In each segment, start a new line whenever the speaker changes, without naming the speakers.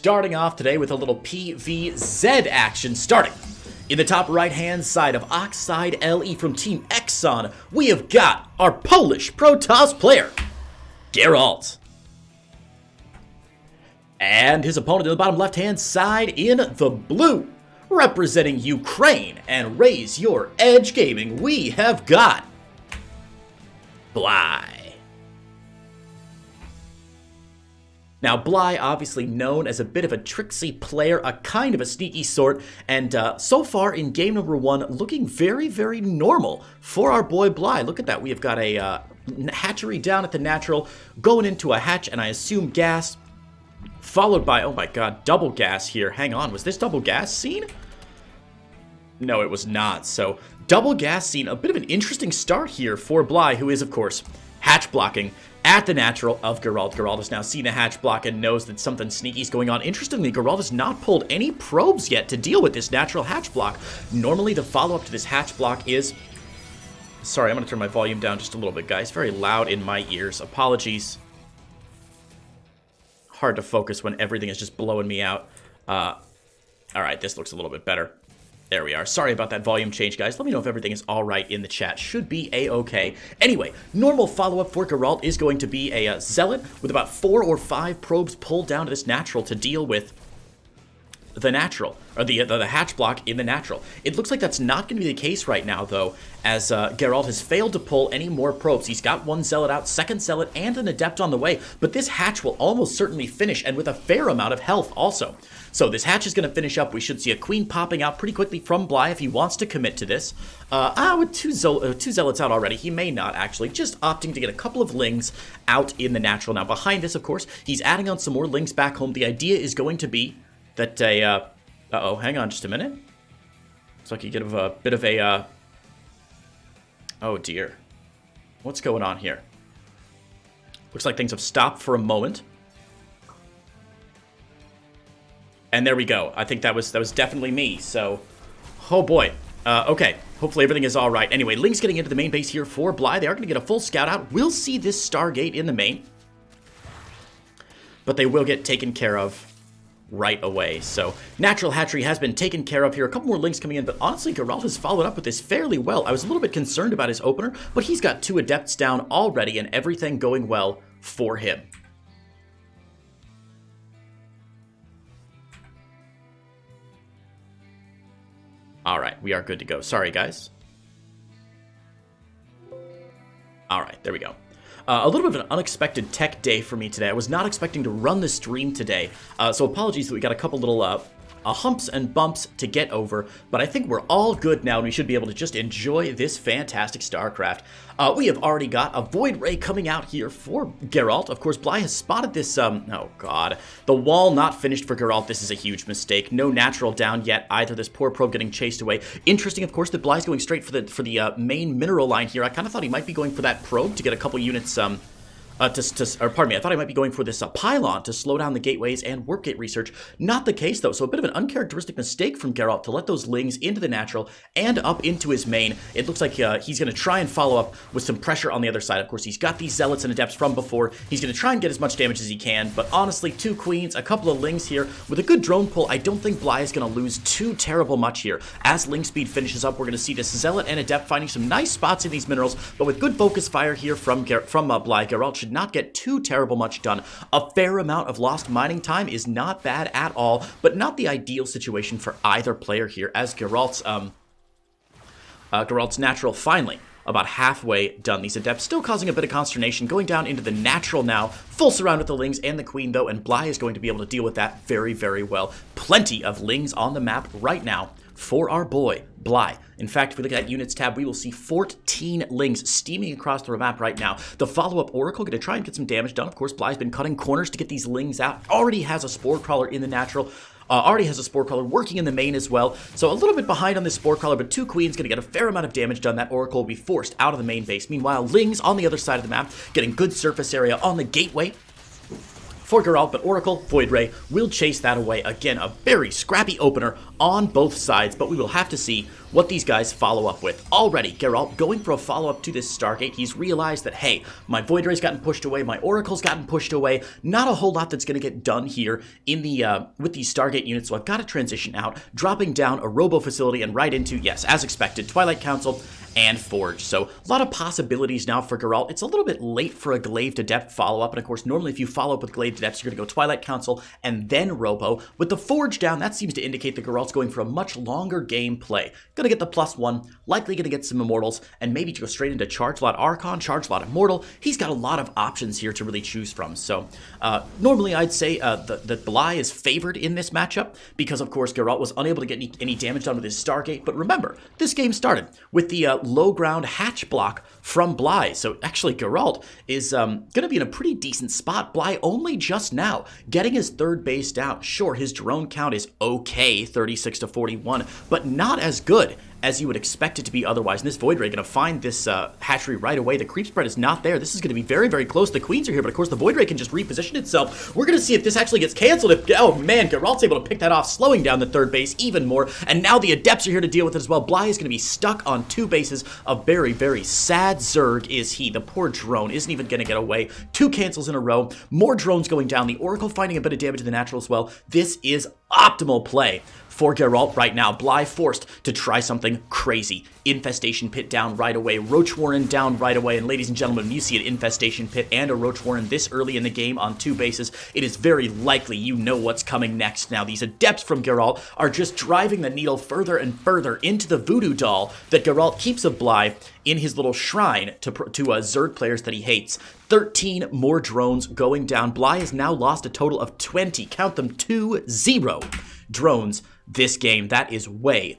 starting off today with a little PVZ action starting. In the top right-hand side of Oxide LE from Team Exxon, we have got our Polish Protoss player, Gerald. And his opponent in the bottom left-hand side in the blue, representing Ukraine and Raise Your Edge Gaming, we have got Bly. Now, Bly, obviously known as a bit of a tricksy player, a kind of a sneaky sort, and so far in game number 1, looking very, very normal for our boy Bly. Look at that. We have got a hatchery down at the natural, going into a hatch, and I assume gas, followed by, oh my god, double gas here. Hang on, was this double gas scene? No, it was not. So, double gas scene, a bit of an interesting start here for Bly, who is, of course, hatch blocking at the natural of Gerald. Gerald has now seen a hatch block and knows that something sneaky is going on. Interestingly, Gerald has not pulled any probes yet to deal with this natural hatch block. Normally, the follow-up to this hatch block is... Sorry, I'm going to turn my volume down just a little bit, guys. Very loud in my ears. Apologies. Hard to focus when everything is just blowing me out. Alright, this looks a little bit better. There we are. Sorry about that volume change, guys. Let me know if everything is alright in the chat. Should be a-okay. Anyway, normal follow-up for Gerald is going to be a Zealot with about 4 or 5 probes pulled down to this natural to deal with the natural, or the hatch block in the natural. It looks like that's not going to be the case right now, though, as Gerald has failed to pull any more probes. He's got 1 Zealot out, 2nd Zealot, and an Adept on the way, but this hatch will almost certainly finish, and with a fair amount of health also. So this hatch is going to finish up. We should see a Queen popping out pretty quickly from Bly if he wants to commit to this. With two Zealots out already, he may not, actually, just opting to get a couple of Lings out in the natural. Now, behind this, of course, he's adding on some more Lings back home. The idea is going to be that uh-oh, hang on just a minute. Looks like you get a bit of a, oh dear. What's going on here? Looks like things have stopped for a moment. And there we go. I think that was definitely me, so, oh boy. Okay, hopefully everything is all right. Anyway, Ling's getting into the main base here for Bly. They are going to get a full scout out. We'll see this Stargate in the main, but they will get taken care of right away. So, natural hatchery has been taken care of here. A couple more Lings coming in, but honestly, Gerald has followed up with this fairly well. I was a little bit concerned about his opener, but he's got 2 Adepts down already, and everything going well for him. Alright, we are good to go. Sorry, guys. Alright, there we go. A little bit of an unexpected tech day for me today. I was not expecting to run the stream today, so apologies that we got a couple little humps and bumps to get over, but I think we're all good now, and we should be able to just enjoy this fantastic StarCraft. We have already got a Void Ray coming out here for Gerald. Of course, Bly has spotted this, oh god, the wall not finished for Gerald. This is a huge mistake. No natural down yet either. This poor probe getting chased away. Interesting, of course, that Bly's going straight for the main mineral line here. I kind of thought he might be going for that probe to get a couple units, pardon me, I thought I might be going for this pylon to slow down the gateways and warp gate research. Not the case, though, so a bit of an uncharacteristic mistake from Geralt to let those Lings into the natural and up into his main. It looks like he's going to try and follow up with some pressure on the other side. Of course, he's got these Zealots and Adepts from before. He's going to try and get as much damage as he can, but honestly, 2 Queens, a couple of Lings here. With a good drone pull, I don't think Bly is going to lose too terrible much here. As Ling speed finishes up, we're going to see this Zealot and Adept finding some nice spots in these minerals, but with good focus fire here from Bly, Geralt should not get too terrible much done. A fair amount of lost mining time is not bad at all, but not the ideal situation for either player here, as Geralt's natural finally about halfway done. These Adepts still causing a bit of consternation, going down into the natural now, full surround with the Lings and the Queen though, and Bly is going to be able to deal with that very, very well. Plenty of Lings on the map right now for our boy, Bly. In fact, if we look at that Units tab, we will see 14 Lings steaming across the map right now. The follow-up Oracle going to try and get some damage done. Of course, Bly's been cutting corners to get these Lings out. Already has a Spore Crawler in the natural. Already has a Spore Crawler working in the main as well. So a little bit behind on this Spore Crawler, but 2 Queens going to get a fair amount of damage done. That Oracle will be forced out of the main base. Meanwhile, Lings on the other side of the map getting good surface area on the gateway for Geralt, but Oracle, Void Ray will chase that away. Again, a very scrappy opener on both sides, but we will have to see what these guys follow up with. Already, Gerald going for a follow-up to this Stargate. He's realized that, hey, my Void Ray's gotten pushed away, my Oracle's gotten pushed away. Not a whole lot that's going to get done here in the with these Stargate units, so I've got to transition out, dropping down a Robo Facility and right into, yes, as expected, Twilight Council and Forge. So a lot of possibilities now for Gerald. It's a little bit late for a Glaive Adept follow-up, and of course, normally if you follow up with Glaive Adepts, you're going to go Twilight Council and then Robo. With the Forge down, that seems to indicate that Gerald's going for a much longer gameplay. Going to get the +1, likely going to get some Immortals, and maybe to go straight into Charge Lot Archon, Charge Lot Immortal. He's got a lot of options here to really choose from. So normally I'd say that Bly is favored in this matchup because, of course, Gerald was unable to get any damage done with his Stargate. But remember, this game started with the low ground hatch block from Bly. So actually, Gerald is going to be in a pretty decent spot. Bly only just now getting his third base down. Sure, his drone count is okay, 36 to 41, but not as good as you would expect it to be otherwise. And this Void Ray going to find this hatchery right away. The creep spread is not there. This is going to be very, very close. The queens are here, but of course the Void Ray can just reposition itself. We're going to see if this actually gets canceled. Oh man, Gerald's able to pick that off, slowing down the third base even more. And now the Adepts are here to deal with it as well. Bly is going to be stuck on 2 bases. A very, very sad Zerg is he. The poor drone isn't even going to get away. 2 cancels in a row. More drones going down. The Oracle finding a bit of damage to the natural as well. This is optimal play for Gerald right now. Bly forced to try something crazy. Infestation Pit down right away. Roach Warren down right away. And ladies and gentlemen, when you see an Infestation Pit and a Roach Warren this early in the game on 2 bases, it is very likely you know what's coming next. Now, these Adepts from Gerald are just driving the needle further and further into the voodoo doll that Gerald keeps of Bly in his little shrine to Zerg players that he hates. 13 more drones going down. Bly has now lost a total of 20. Count them, 20 drones this game. That is way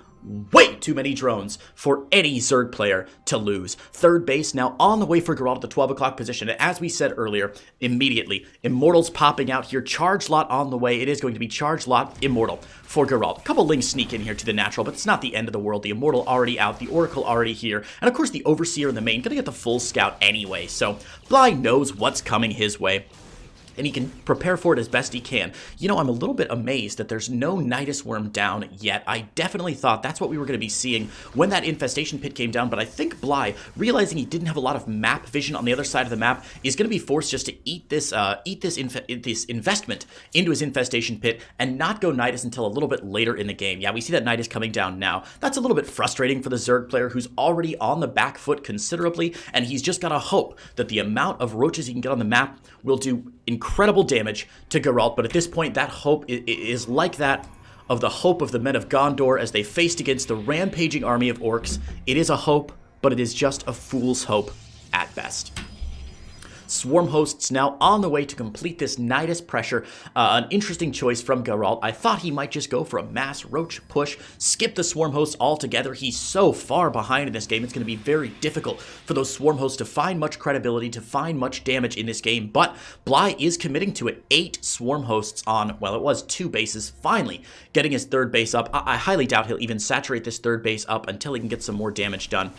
too many drones for any Zerg player to lose. Third base now on the way for Gerald at the 12 o'clock position. And as we said earlier, immediately, Immortals popping out here. Charge Lot on the way. It is going to be Charge Lot Immortal for Gerald. A couple links sneak in here to the natural, but it's not the end of the world. The Immortal already out, the Oracle already here, and of course the Overseer in the main, gonna get the full scout anyway. So Bly knows what's coming his way, and he can prepare for it as best he can. You know, I'm a little bit amazed that there's no Nidus Worm down yet. I definitely thought that's what we were going to be seeing when that Infestation Pit came down, but I think Bly, realizing he didn't have a lot of map vision on the other side of the map, is going to be forced just to eat this investment into his Infestation Pit and not go Nidus until a little bit later in the game. Yeah, we see that Nidus coming down now. That's a little bit frustrating for the Zerg player who's already on the back foot considerably, and he's just got to hope that the amount of roaches he can get on the map will do incredible damage to Geralt, but at this point, that hope is like that of the hope of the men of Gondor as they faced against the rampaging army of orcs. It is a hope, but it is just a fool's hope at best. Swarm Hosts now on the way to complete this Nidus pressure. An interesting choice from Geralt. I thought he might just go for a mass roach push, skip the Swarm Hosts altogether. He's so far behind in this game, it's going to be very difficult for those Swarm Hosts to find much credibility, to find much damage in this game, but Bly is committing to it. 8 Swarm Hosts on, well, it was 2 bases, finally getting his third base up. I highly doubt he'll even saturate this third base up until he can get some more damage done.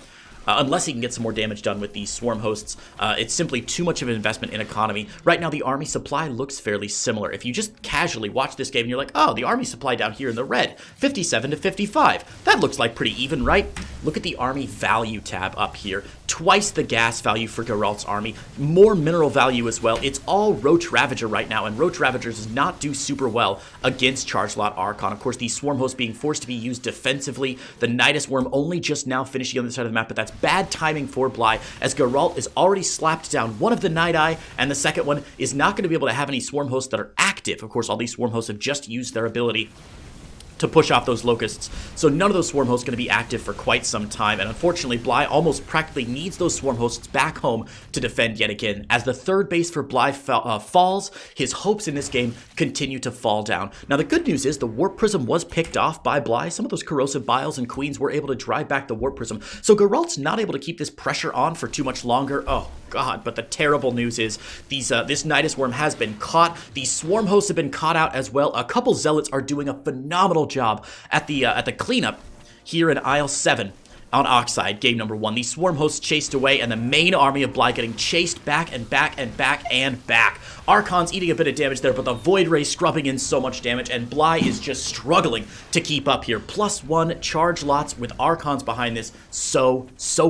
Unless he can get some more damage done with these Swarm Hosts. It's simply too much of an investment in economy. Right now, the army supply looks fairly similar. If you just casually watch this game and you're like, oh, the army supply down here in the red, 57 to 55. That looks like pretty even, right? Look at the army value tab up here. Twice the gas value for Geralt's army. More mineral value as well. It's all Roach Ravager right now, and Roach Ravager does not do super well against Charge Lot Archon. Of course, these Swarm Hosts being forced to be used defensively. The Nidus Worm only just now finishing on the side of the map, but that's bad timing for Bly, as Geralt is already slapped down one of the Night Eye, and the second one is not going to be able to have any Swarm Hosts that are active. Of course, all these Swarm Hosts have just used their ability to push off those locusts, so none of those Swarm Hosts going to be active for quite some time, and unfortunately Bly almost practically needs those Swarm Hosts back home to defend yet again. As the third base for Bly falls, his hopes in this game continue to fall down. Now the good news is the Warp Prism was picked off by Bly. Some of those Corrosive Biles and Queens were able to drive back the Warp Prism, so Geralt's not able to keep this pressure on for too much longer. Oh god, but the terrible news is this Nidus Worm has been caught. These Swarm Hosts have been caught out as well. A couple Zealots are doing a phenomenal job at the cleanup here in Aisle 7. on Oxide, game number 1. The Swarm hosts chased away, and the main army of Bly getting chased back and back and back and back. Archon's eating a bit of damage there, but the Void Ray scrubbing in so much damage, and Bly is just struggling to keep up here. +1 charge lots with Archons behind this. So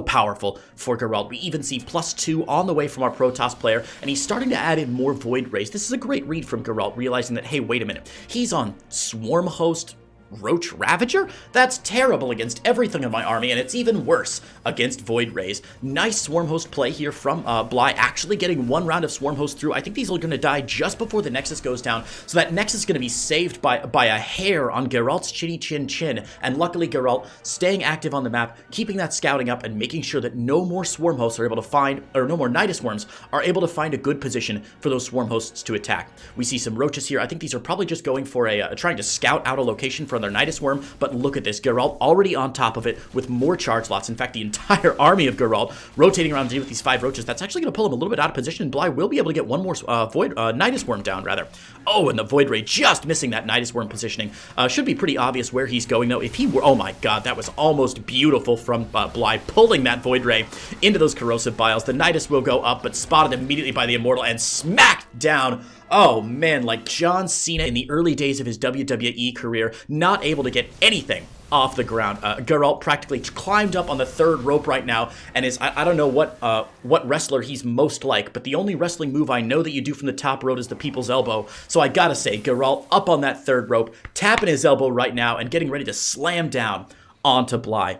powerful for Gerald. We even see +2 on the way from our Protoss player, and he's starting to add in more Void Rays. This is a great read from Gerald, realizing that, hey, wait a minute. He's on Swarm host Roach Ravager? That's terrible against everything in my army, and it's even worse against Void Rays. Nice Swarm Host play here from Bly, actually getting 1 round of Swarm Host through. I think these are going to die just before the Nexus goes down, so that Nexus is going to be saved by a hair on Geralt's chinny chin, and luckily Geralt staying active on the map, keeping that scouting up, and making sure that no more Swarm Hosts are able to find, or no more Nidus Worms are able to find a good position for those Swarm Hosts to attack. We see some Roaches here. I think these are probably just going for trying to scout out a location for their Nidus Worm, but look at this. Geralt already on top of it with more charge lots. In fact, the entire army of Geralt rotating around to deal with these 5 Roaches. That's actually going to pull him a little bit out of position. Bly will be able to get one more Nidus Worm down, rather. Oh, and the Void Ray just missing that Nidus Worm positioning. Should be pretty obvious where he's going, though. If he were... Oh my god, that was almost beautiful from Bly, pulling that Void Ray into those Corrosive Vials. The Nidus will go up, but spotted immediately by the Immortal and smacked down. Oh man, like John Cena in the early days of his WWE career, not able to get anything off the ground. Geralt practically climbed up on the 3rd rope right now, and is, I don't know what wrestler he's most like, but the only wrestling move I know that you do from the top rope is the People's Elbow. So I gotta say, Geralt up on that 3rd rope, tapping his elbow right now, and getting ready to slam down onto Bly.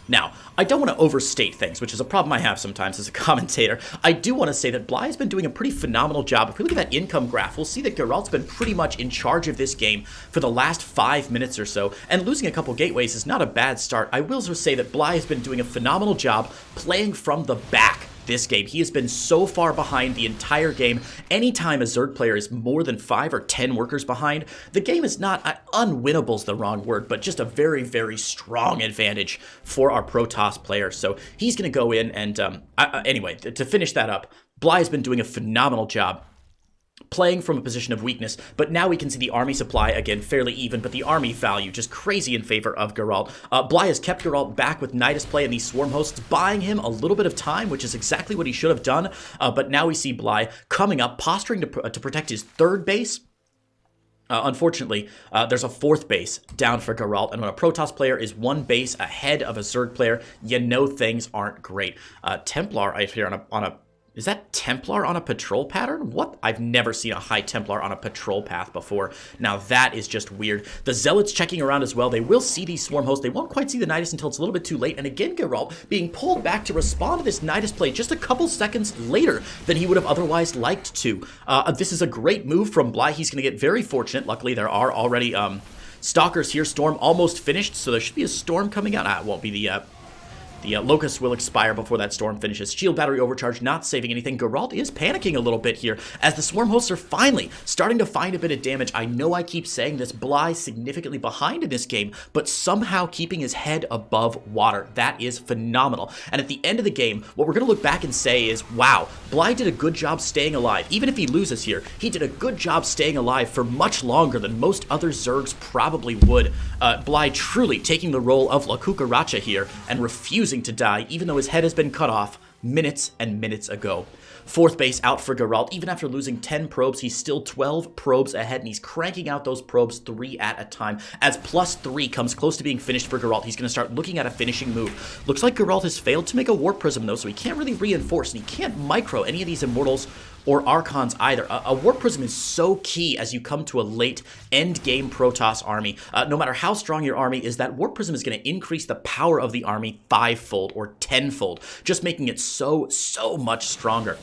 Now, I don't want to overstate things, which is a problem I have sometimes as a commentator. I do want to say that Bly has been doing a pretty phenomenal job. If we look at that income graph, we'll see that Geralt's been pretty much in charge of this game for the last 5 minutes or so, and losing a couple gateways is not a bad start. I will also say that Bly has been doing a phenomenal job playing from the back this game. He has been so far behind the entire game. Anytime a Zerg player is more than 5 or 10 workers behind, the game is not, unwinnable is the wrong word, but just a very, very strong advantage for our Protoss player. So he's going to go in and, anyway, to finish that up, Bly has been doing a phenomenal job playing from a position of weakness, but now we can see the army supply, again, fairly even, but the army value just crazy in favor of Geralt. Bly has kept Geralt back with Nidus play and these Swarm Hosts, buying him a little bit of time, which is exactly what he should have done, but now we see Bly coming up, posturing to protect his 3rd base. Unfortunately, there's a 4th base down for Geralt, and when a Protoss player is 1 base ahead of a Zerg player, you know things aren't great. Templar, I hear on a is that Templar on a patrol pattern? What? I've never seen a High Templar on a patrol path before. Now that is just weird. The Zealots checking around as well. They will see these Swarm Hosts. They won't quite see the Nidus until it's a little bit too late. And again, Geralt being pulled back to respond to this Nidus play just a couple seconds later than he would have otherwise liked to. This is a great move from Bly. He's going to get very fortunate. Luckily, there are already Stalkers here. Storm almost finished, so there should be a Storm coming out. It won't be the Locust will expire before that Storm finishes. Shield battery overcharge, not saving anything. Geralt is panicking a little bit here as the Swarm Hosts are finally starting to find a bit of damage. I know I keep saying this, Bly significantly behind in this game, but somehow keeping his head above water. That is phenomenal. And at the end of the game, what we're going to look back and say is, wow, Bly did a good job staying alive. Even if he loses here, he did a good job staying alive for much longer than most other Zergs probably would. Bly truly taking the role of La Cucaracha here and refusing to die, even though his head has been cut off minutes and minutes ago. 4th base out for Geralt. Even after losing 10 probes, he's still 12 probes ahead, and he's cranking out those probes 3 at a time. As +3 comes close to being finished for Geralt, he's going to start looking at a finishing move. Looks like Geralt has failed to make a Warp Prism, though, so he can't really reinforce, and he can't micro any of these Immortals or Archons either. A Warp Prism is so key as you come to a late end-game Protoss army. No matter how strong your army is, that Warp Prism is going to increase the power of the army 5-fold or 10-fold, just making it so much stronger.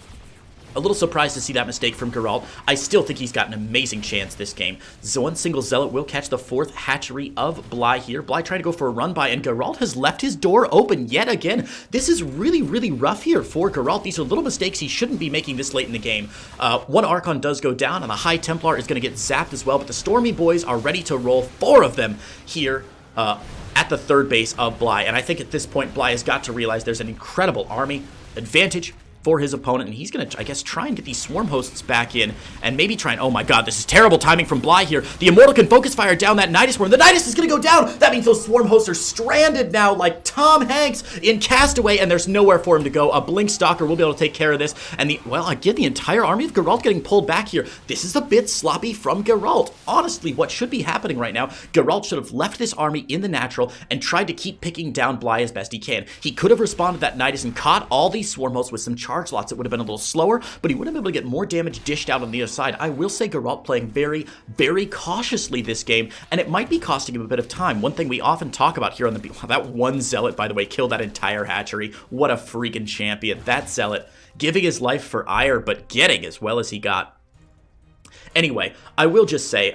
A little surprised to see that mistake from Geralt. I still think he's got an amazing chance this game. One single Zealot will catch the 4th hatchery of Bly here. Bly trying to go for a run by, and Geralt has left his door open yet again. This is really rough here for Geralt. These are little mistakes he shouldn't be making this late in the game. 1 Archon does go down, and the High Templar is going to get zapped as well, but the Stormy boys are ready to roll. 4 of them here at the 3rd base of Bly, and I think at this point Bly has got to realize there's an incredible army advantage for his opponent, and he's going to, I guess, try and get these swarm hosts back in, and maybe try and, oh my god, this is terrible timing from Bly here. The Immortal can focus fire down that Nidus Worm. The Nidus is going to go down. That means those swarm hosts are stranded now like Tom Hanks in Castaway, and there's nowhere for him to go. A Blink Stalker will be able to take care of this, and well, again, the entire army of Gerald getting pulled back here. This is a bit sloppy from Gerald. Honestly, what should be happening right now, Gerald should have left this army in the natural and tried to keep picking down Bly as best he can. He could have responded to that Nidus and caught all these swarm hosts with some charge lots. It would have been a little slower, but he would have been able to get more damage dished out on the other side. I will say Gerald playing very, very cautiously this game, and it might be costing him a bit of time. One thing we often talk about here on the that one Zealot, by the way, killed that entire hatchery. What a freaking champion. That Zealot giving his life for ire, but getting as well as he got. Anyway, I will just say,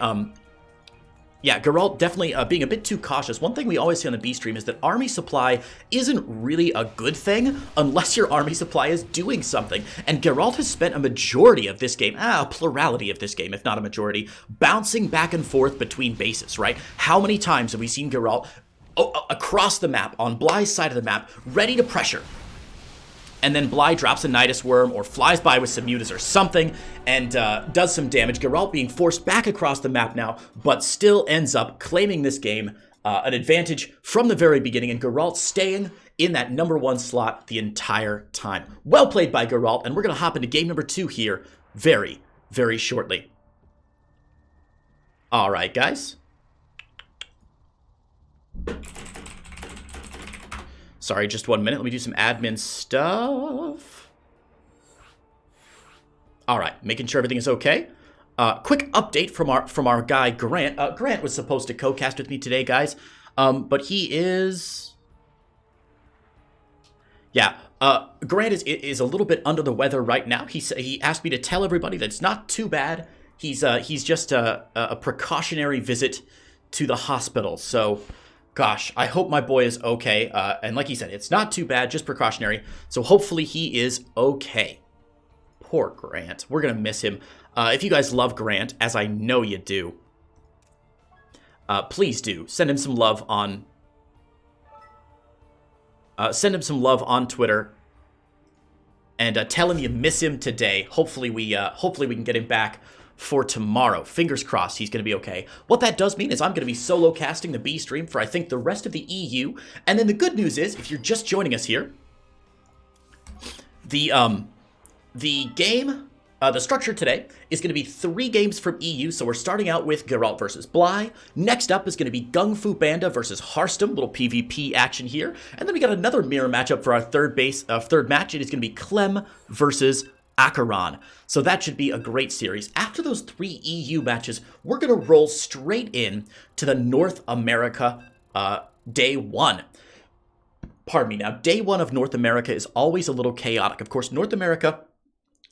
yeah, Gerald definitely being a bit too cautious. One thing we always say on the B stream is that army supply isn't really a good thing unless your army supply is doing something. And Gerald has spent a majority of this game, a plurality of this game, if not a majority, bouncing back and forth between bases, right? How many times have we seen Gerald across the map, on Bly's side of the map, ready to pressure? And then Bly drops a Nidus Worm or flies by with some mutas or something and does some damage. Gerald being forced back across the map now, but still ends up claiming this game an advantage from the very beginning, and Gerald staying in that #1 slot the entire time. Well played by Gerald, and we're going to hop into game number 2 here very, very shortly. All right, guys. Sorry, just 1 minute. Let me do some admin stuff. All right, making sure everything is okay. Quick update from our guy Grant. Grant was supposed to co-cast with me today, guys, but he is. Yeah, Grant is a little bit under the weather right now. He asked me to tell everybody that it's not too bad. He's just a precautionary visit to the hospital. So. Gosh, I hope my boy is okay. And like he said, it's not too bad, just precautionary. So hopefully he is okay. Poor Grant. We're going to miss him. If you guys love Grant, as I know you do, please do. Send him some love on... Twitter. And tell him you miss him today. Hopefully we can get him back for tomorrow. Fingers crossed he's going to be okay. What that does mean is I'm going to be solo casting the B stream for, I think, the rest of the EU. And then the good news is, if you're just joining us here, the game, the structure today is going to be 3 games from EU. So we're starting out with Geralt versus Bly. Next up is going to be Gung Fu Banda versus Harstem, little PvP action here. And then we got another mirror matchup for our third match. It is going to be Clem versus Acheron. So that should be a great series. After those 3 EU matches, we're going to roll straight in to the North America day 1. Pardon me now. Day 1 of North America is always a little chaotic. Of course, North America,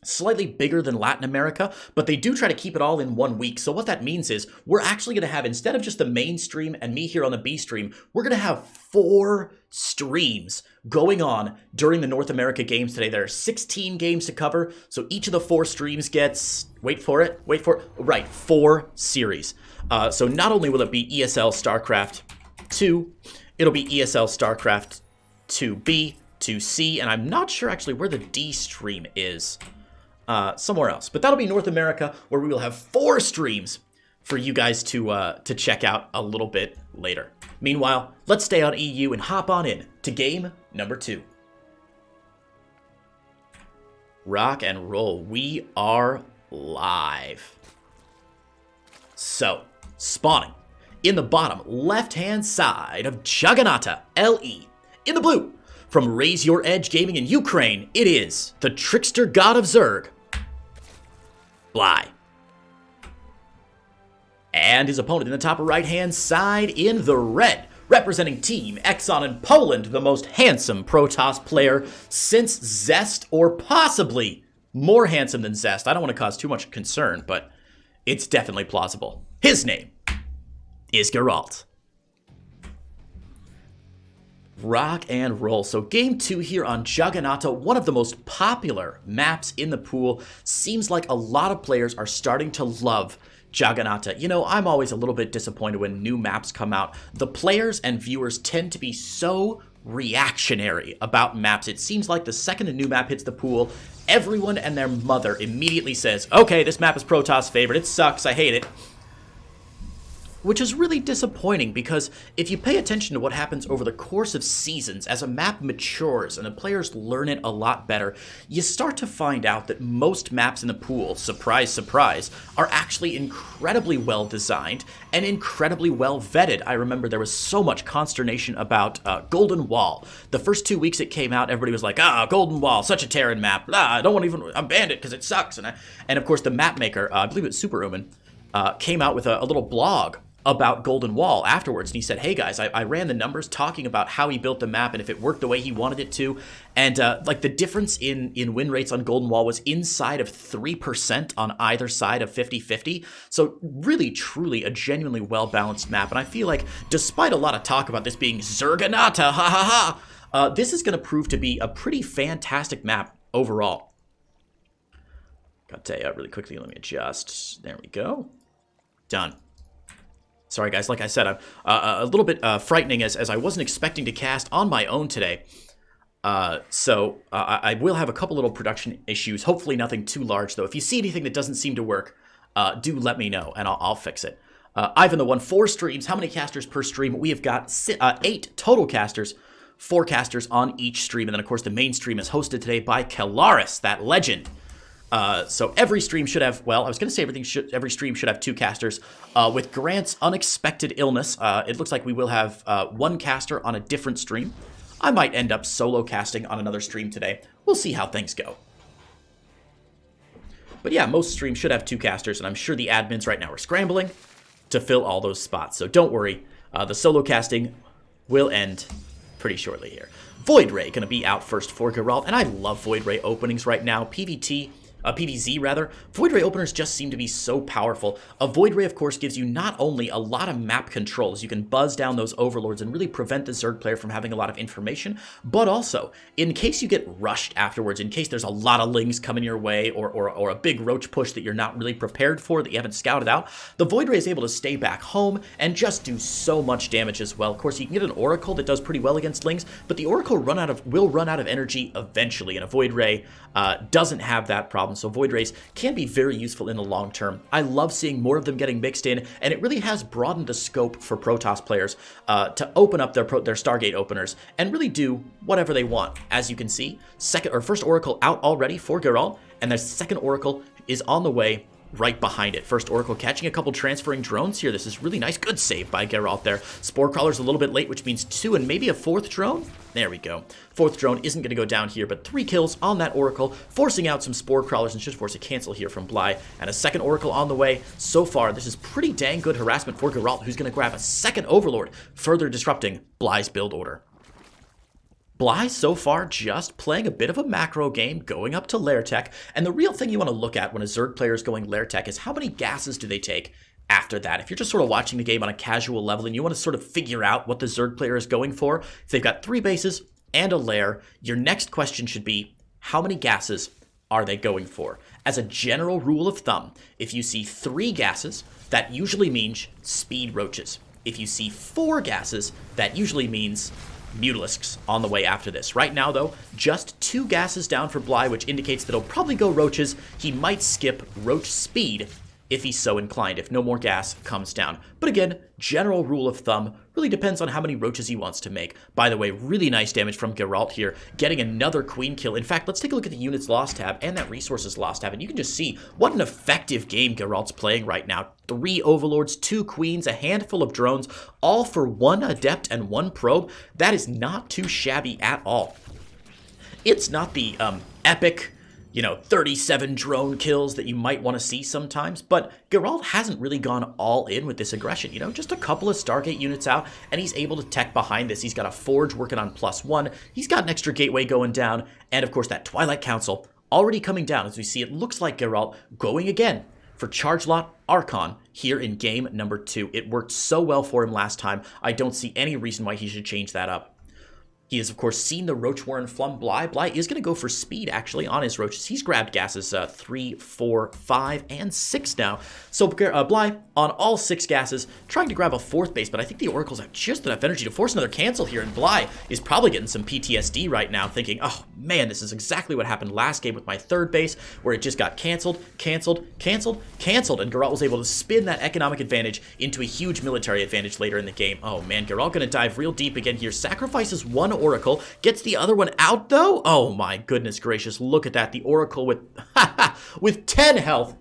slightly bigger than Latin America, but they do try to keep it all in 1 week. So what that means is we're actually going to have, instead of just the main stream and me here on the B stream, we're going to have 4 streams going on during the North America games today. There are 16 games to cover, so each of the 4 streams gets, wait for it, right, 4 series. So not only will it be ESL StarCraft 2, it'll be ESL StarCraft 2B, 2C, and I'm not sure actually where the D stream is. Somewhere else. But that'll be North America, where we will have 4 streams for you guys to check out a little bit later. Meanwhile, let's stay on EU and hop on in to game number 2. Rock and roll. We are live. So, spawning in the bottom left-hand side of Juggernaut LE. In the blue, from Raise Your Edge Gaming in Ukraine, it is the Trickster God of Zerg, Bly. And his opponent in the top right-hand side in the red, representing Team Exxon in Poland, the most handsome Protoss player since Zest, or possibly more handsome than Zest. I don't want to cause too much concern, but it's definitely plausible. His name is Gerald. Rock and roll. So game 2 here on Juggernaut, one of the most popular maps in the pool. Seems like a lot of players are starting to love Juggernaut. You know, I'm always a little bit disappointed when new maps come out. The players and viewers tend to be so reactionary about maps. It seems like the second a new map hits the pool, everyone and their mother immediately says, okay, this map is Protoss' favorite, it sucks, I hate it. Which is really disappointing, because if you pay attention to what happens over the course of seasons, as a map matures and the players learn it a lot better, you start to find out that most maps in the pool, surprise, surprise, are actually incredibly well designed and incredibly well vetted. I remember there was so much consternation about Golden Wall. The first 2 weeks it came out, everybody was like, Golden Wall, such a Terran map, I don't want to even abandon it because it sucks. And of course the map maker, I believe it's Super Omen, came out with a little blog about Golden Wall afterwards, and he said, hey guys, I ran the numbers talking about how he built the map and if it worked the way he wanted it to, and like the difference in win rates on Golden Wall was inside of 3% on either side of 50-50, so really truly a genuinely well-balanced map. And I feel like despite a lot of talk about this being Zerganata, ha ha ha, this is going to prove to be a pretty fantastic map overall. Gotta tell you really quickly, let me adjust, there we go, done. Sorry guys, like I said, I'm a little bit frightening as I wasn't expecting to cast on my own today. So I will have a couple little production issues, hopefully nothing too large though. If you see anything that doesn't seem to work, do let me know and I'll fix it. Ivan the One, 4 streams. How many casters per stream? We have got 8 total casters, 4 casters on each stream. And then of course the main stream is hosted today by Kelaris, that legend. So every stream should have, well, I was going to say every stream should have 2 casters. With Grant's unexpected illness, it looks like we will have 1 caster on a different stream. I might end up solo casting on another stream today. We'll see how things go. But yeah, most streams should have 2 casters, and I'm sure the admins right now are scrambling to fill all those spots. So don't worry, the solo casting will end pretty shortly here. Void Ray going to be out first for Gerald, and I love Void Ray openings right now. PVZ rather. Void Ray openers just seem to be so powerful. A Void Ray, of course, gives you not only a lot of map controls, you can buzz down those overlords and really prevent the Zerg player from having a lot of information, but also, in case you get rushed afterwards, in case there's a lot of lings coming your way, or a big roach push that you're not really prepared for, that you haven't scouted out, the Void Ray is able to stay back home and just do so much damage as well. Of course, you can get an Oracle that does pretty well against lings, but the Oracle will run out of energy eventually, and a Void Ray doesn't have that problem. So Void Rays can be very useful in the long term. I love seeing more of them getting mixed in, and it really has broadened the scope for Protoss players to open up their Stargate openers and really do whatever they want. As you can see, first Oracle out already for Gerald, and the second Oracle is on the way right behind it. First Oracle catching a couple transferring drones here. This is really nice. Good save by Gerald there. Spore Crawler's a little bit late, which means 2 and maybe a 4th drone. There we go. 4th drone isn't going to go down here, but 3 kills on that Oracle, forcing out some Spore Crawlers and should force a cancel here from Bly. And a second Oracle on the way. So far, this is pretty dang good harassment for Gerald, who's going to grab a second Overlord, further disrupting Bly's build order. Bly so far just playing a bit of a macro game, going up to Lair Tech, and the real thing you want to look at when a Zerg player is going Lair Tech is how many gases do they take after that. If you're just sort of watching the game on a casual level and you want to sort of figure out what the Zerg player is going for, if they've got 3 bases and a lair, your next question should be, how many gases are they going for? As a general rule of thumb, if you see 3 gases, that usually means speed roaches. If you see 4 gases, that usually means Mutalisks on the way after this. Right now, though, just 2 gases down for Bly, which indicates that he'll probably go roaches. He might skip roach speed if he's so inclined, if no more gas comes down. But again, general rule of thumb, really depends on how many roaches he wants to make. By the way, really nice damage from Geralt here, getting another queen kill. In fact, let's take a look at the units lost tab and that resources lost tab, and you can just see what an effective game Geralt's playing right now. 3 overlords, 2 queens, a handful of drones, all for 1 adept and 1 probe. That is not too shabby at all. It's not the epic, 37 drone kills that you might want to see sometimes, but Gerald hasn't really gone all in with this aggression. Just a couple of Stargate units out, and he's able to tech behind this. He's got a Forge working on +1. He's got an extra gateway going down, and of course that Twilight Council already coming down. As we see, it looks like Gerald going again for Charge Lot Archon here in game number 2. It worked so well for him last time. I don't see any reason why he should change that up. He has, of course, seen the Roach Warren from Bly. Bly is going to go for speed, actually, on his Roaches. He's grabbed gases 3, 4, 5, and 6 now. So Bly, on all 6 gases, trying to grab a 4th base, but I think the Oracles have just enough energy to force another cancel here, and Bly is probably getting some PTSD right now, thinking, oh, man, this is exactly what happened last game with my 3rd base, where it just got canceled, and Gerald was able to spin that economic advantage into a huge military advantage later in the game. Oh, man, Gerald going to dive real deep again here, sacrifices one Oracle, gets the other one out though. Oh my goodness gracious, look at that. The Oracle with with 10 health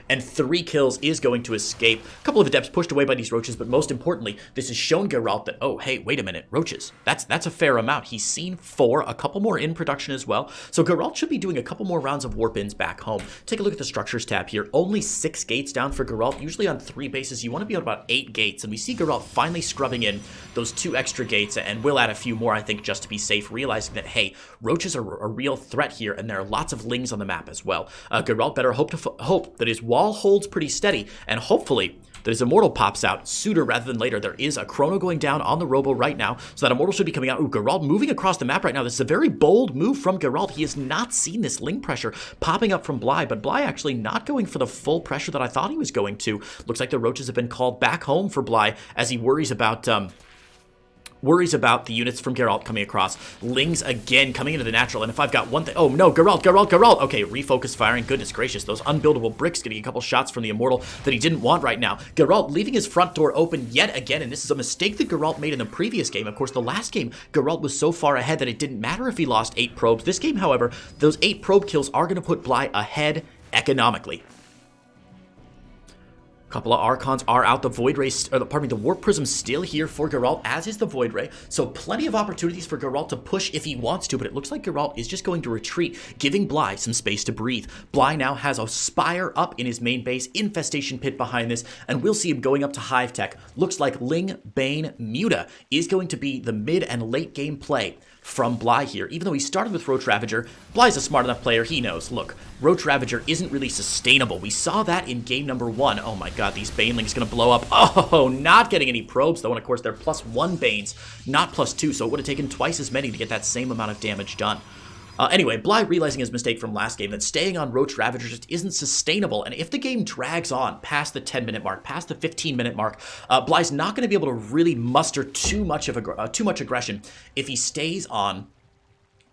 and 3 kills is going to escape. A couple of adepts pushed away by these Roaches, but most importantly, this has shown Gerald that, oh, hey, wait a minute, Roaches, that's a fair amount. He's seen 4, a couple more in production as well. So Gerald should be doing a couple more rounds of warp-ins back home. Take a look at the structures tab here. Only 6 gates down for Gerald. Usually on 3 bases, you want to be on about 8 gates, and we see Gerald finally scrubbing in those 2 extra gates, and we'll add a few more, I think, just to be safe, realizing that, hey, Roaches are a real threat here, and there are lots of Lings on the map as well. Gerald better hope that his wall holds pretty steady, and hopefully that his Immortal pops out sooner rather than later. There is a Chrono going down on the Robo right now, so that Immortal should be coming out. Ooh, Gerald moving across the map right now. This is a very bold move from Gerald. He has not seen this Ling pressure popping up from Bly, but Bly actually not going for the full pressure that I thought he was going to. Looks like the Roaches have been called back home for Bly as he worries about the units from Gerald coming across. Lings again coming into the natural, and if I've got one thing... Oh, no, Gerald! Okay, refocus firing. Goodness gracious, those unbuildable bricks getting a couple shots from the Immortal that he didn't want right now. Gerald leaving his front door open yet again, and this is a mistake that Gerald made in the previous game. Of course, the last game, Gerald was so far ahead that it didn't matter if he lost 8 probes. This game, however, those 8 probe kills are going to put Bly ahead economically. Couple of Archons are out. The Void Ray, the Warp Prism still here for Gerald, as is the Void Ray. So plenty of opportunities for Gerald to push if he wants to, but it looks like Gerald is just going to retreat, giving Bly some space to breathe. Bly now has a Spire up in his main base, Infestation Pit behind this, and we'll see him going up to Hive Tech. Looks like Ling, Bane, Muta is going to be the mid and late game play from Bly here. Even though he started with Roach Ravager, Bly's a smart enough player. He knows, look, Roach Ravager isn't really sustainable. We saw that in game number 1. Oh my god, these Banelings gonna blow up. Oh, not getting any probes though, and of course they're +1 Banes, not +2, so it would have taken twice as many to get that same amount of damage done. Anyway, Bly realizing his mistake from last game, that staying on Roach Ravager just isn't sustainable, and if the game drags on past the 10-minute mark, past the 15-minute mark, Bly's not going to be able to really muster too much aggression if he stays on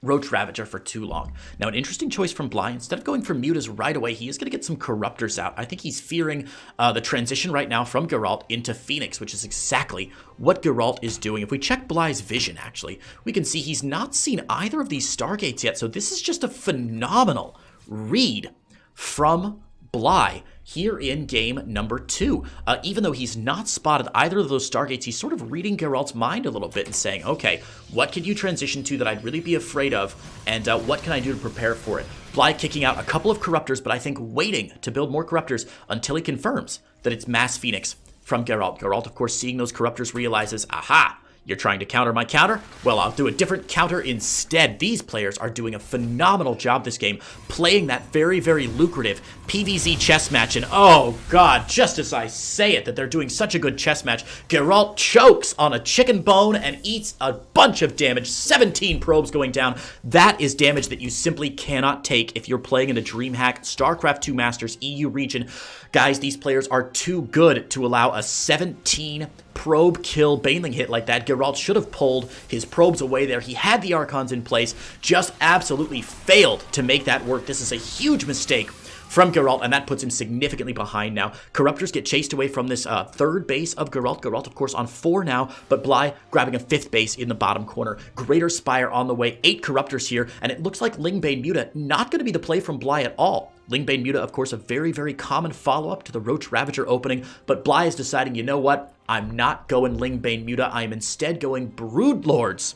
Roach Ravager for too long. Now, an interesting choice from Bly. Instead of going for Mutas right away, he is going to get some Corruptors out. I think he's fearing the transition right now from Geralt into Phoenix, which is exactly what Geralt is doing. If we check Bly's vision, actually, we can see he's not seen either of these Stargates yet, so this is just a phenomenal read from Bly here in game number 2. Even though he's not spotted either of those Stargates, he's sort of reading Geralt's mind a little bit and saying, okay, what can you transition to that I'd really be afraid of, and what can I do to prepare for it? Bly kicking out a couple of Corruptors, but I think waiting to build more Corruptors until he confirms that it's Mass Phoenix from Geralt. Geralt, of course, seeing those Corruptors, realizes, aha! You're trying to counter my counter? Well, I'll do a different counter instead. These players are doing a phenomenal job this game, playing that very, very lucrative PvZ chess match. And oh god, just as I say it, that they're doing such a good chess match, Geralt chokes on a chicken bone and eats a bunch of damage. 17 probes going down. That is damage that you simply cannot take if you're playing in a DreamHack StarCraft 2 Masters EU region. Guys, these players are too good to allow a 17 probe kill Baneling hit like that. Geralt should have pulled his probes away there. He had the Archons in place, just absolutely failed to make that work. This is a huge mistake from Geralt, and that puts him significantly behind now. Corruptors get chased away from this 3rd base of Geralt. Geralt, of course, on 4 now, but Bly grabbing a 5th base in the bottom corner. Greater Spire on the way, 8 Corruptors here, and it looks like Lingbane Muta not going to be the play from Bly at all. Lingbane Muta, of course, a very, very common follow-up to the Roach Ravager opening, but Bly is deciding, you know what? I'm not going Lingbane Muta. I am instead going Broodlords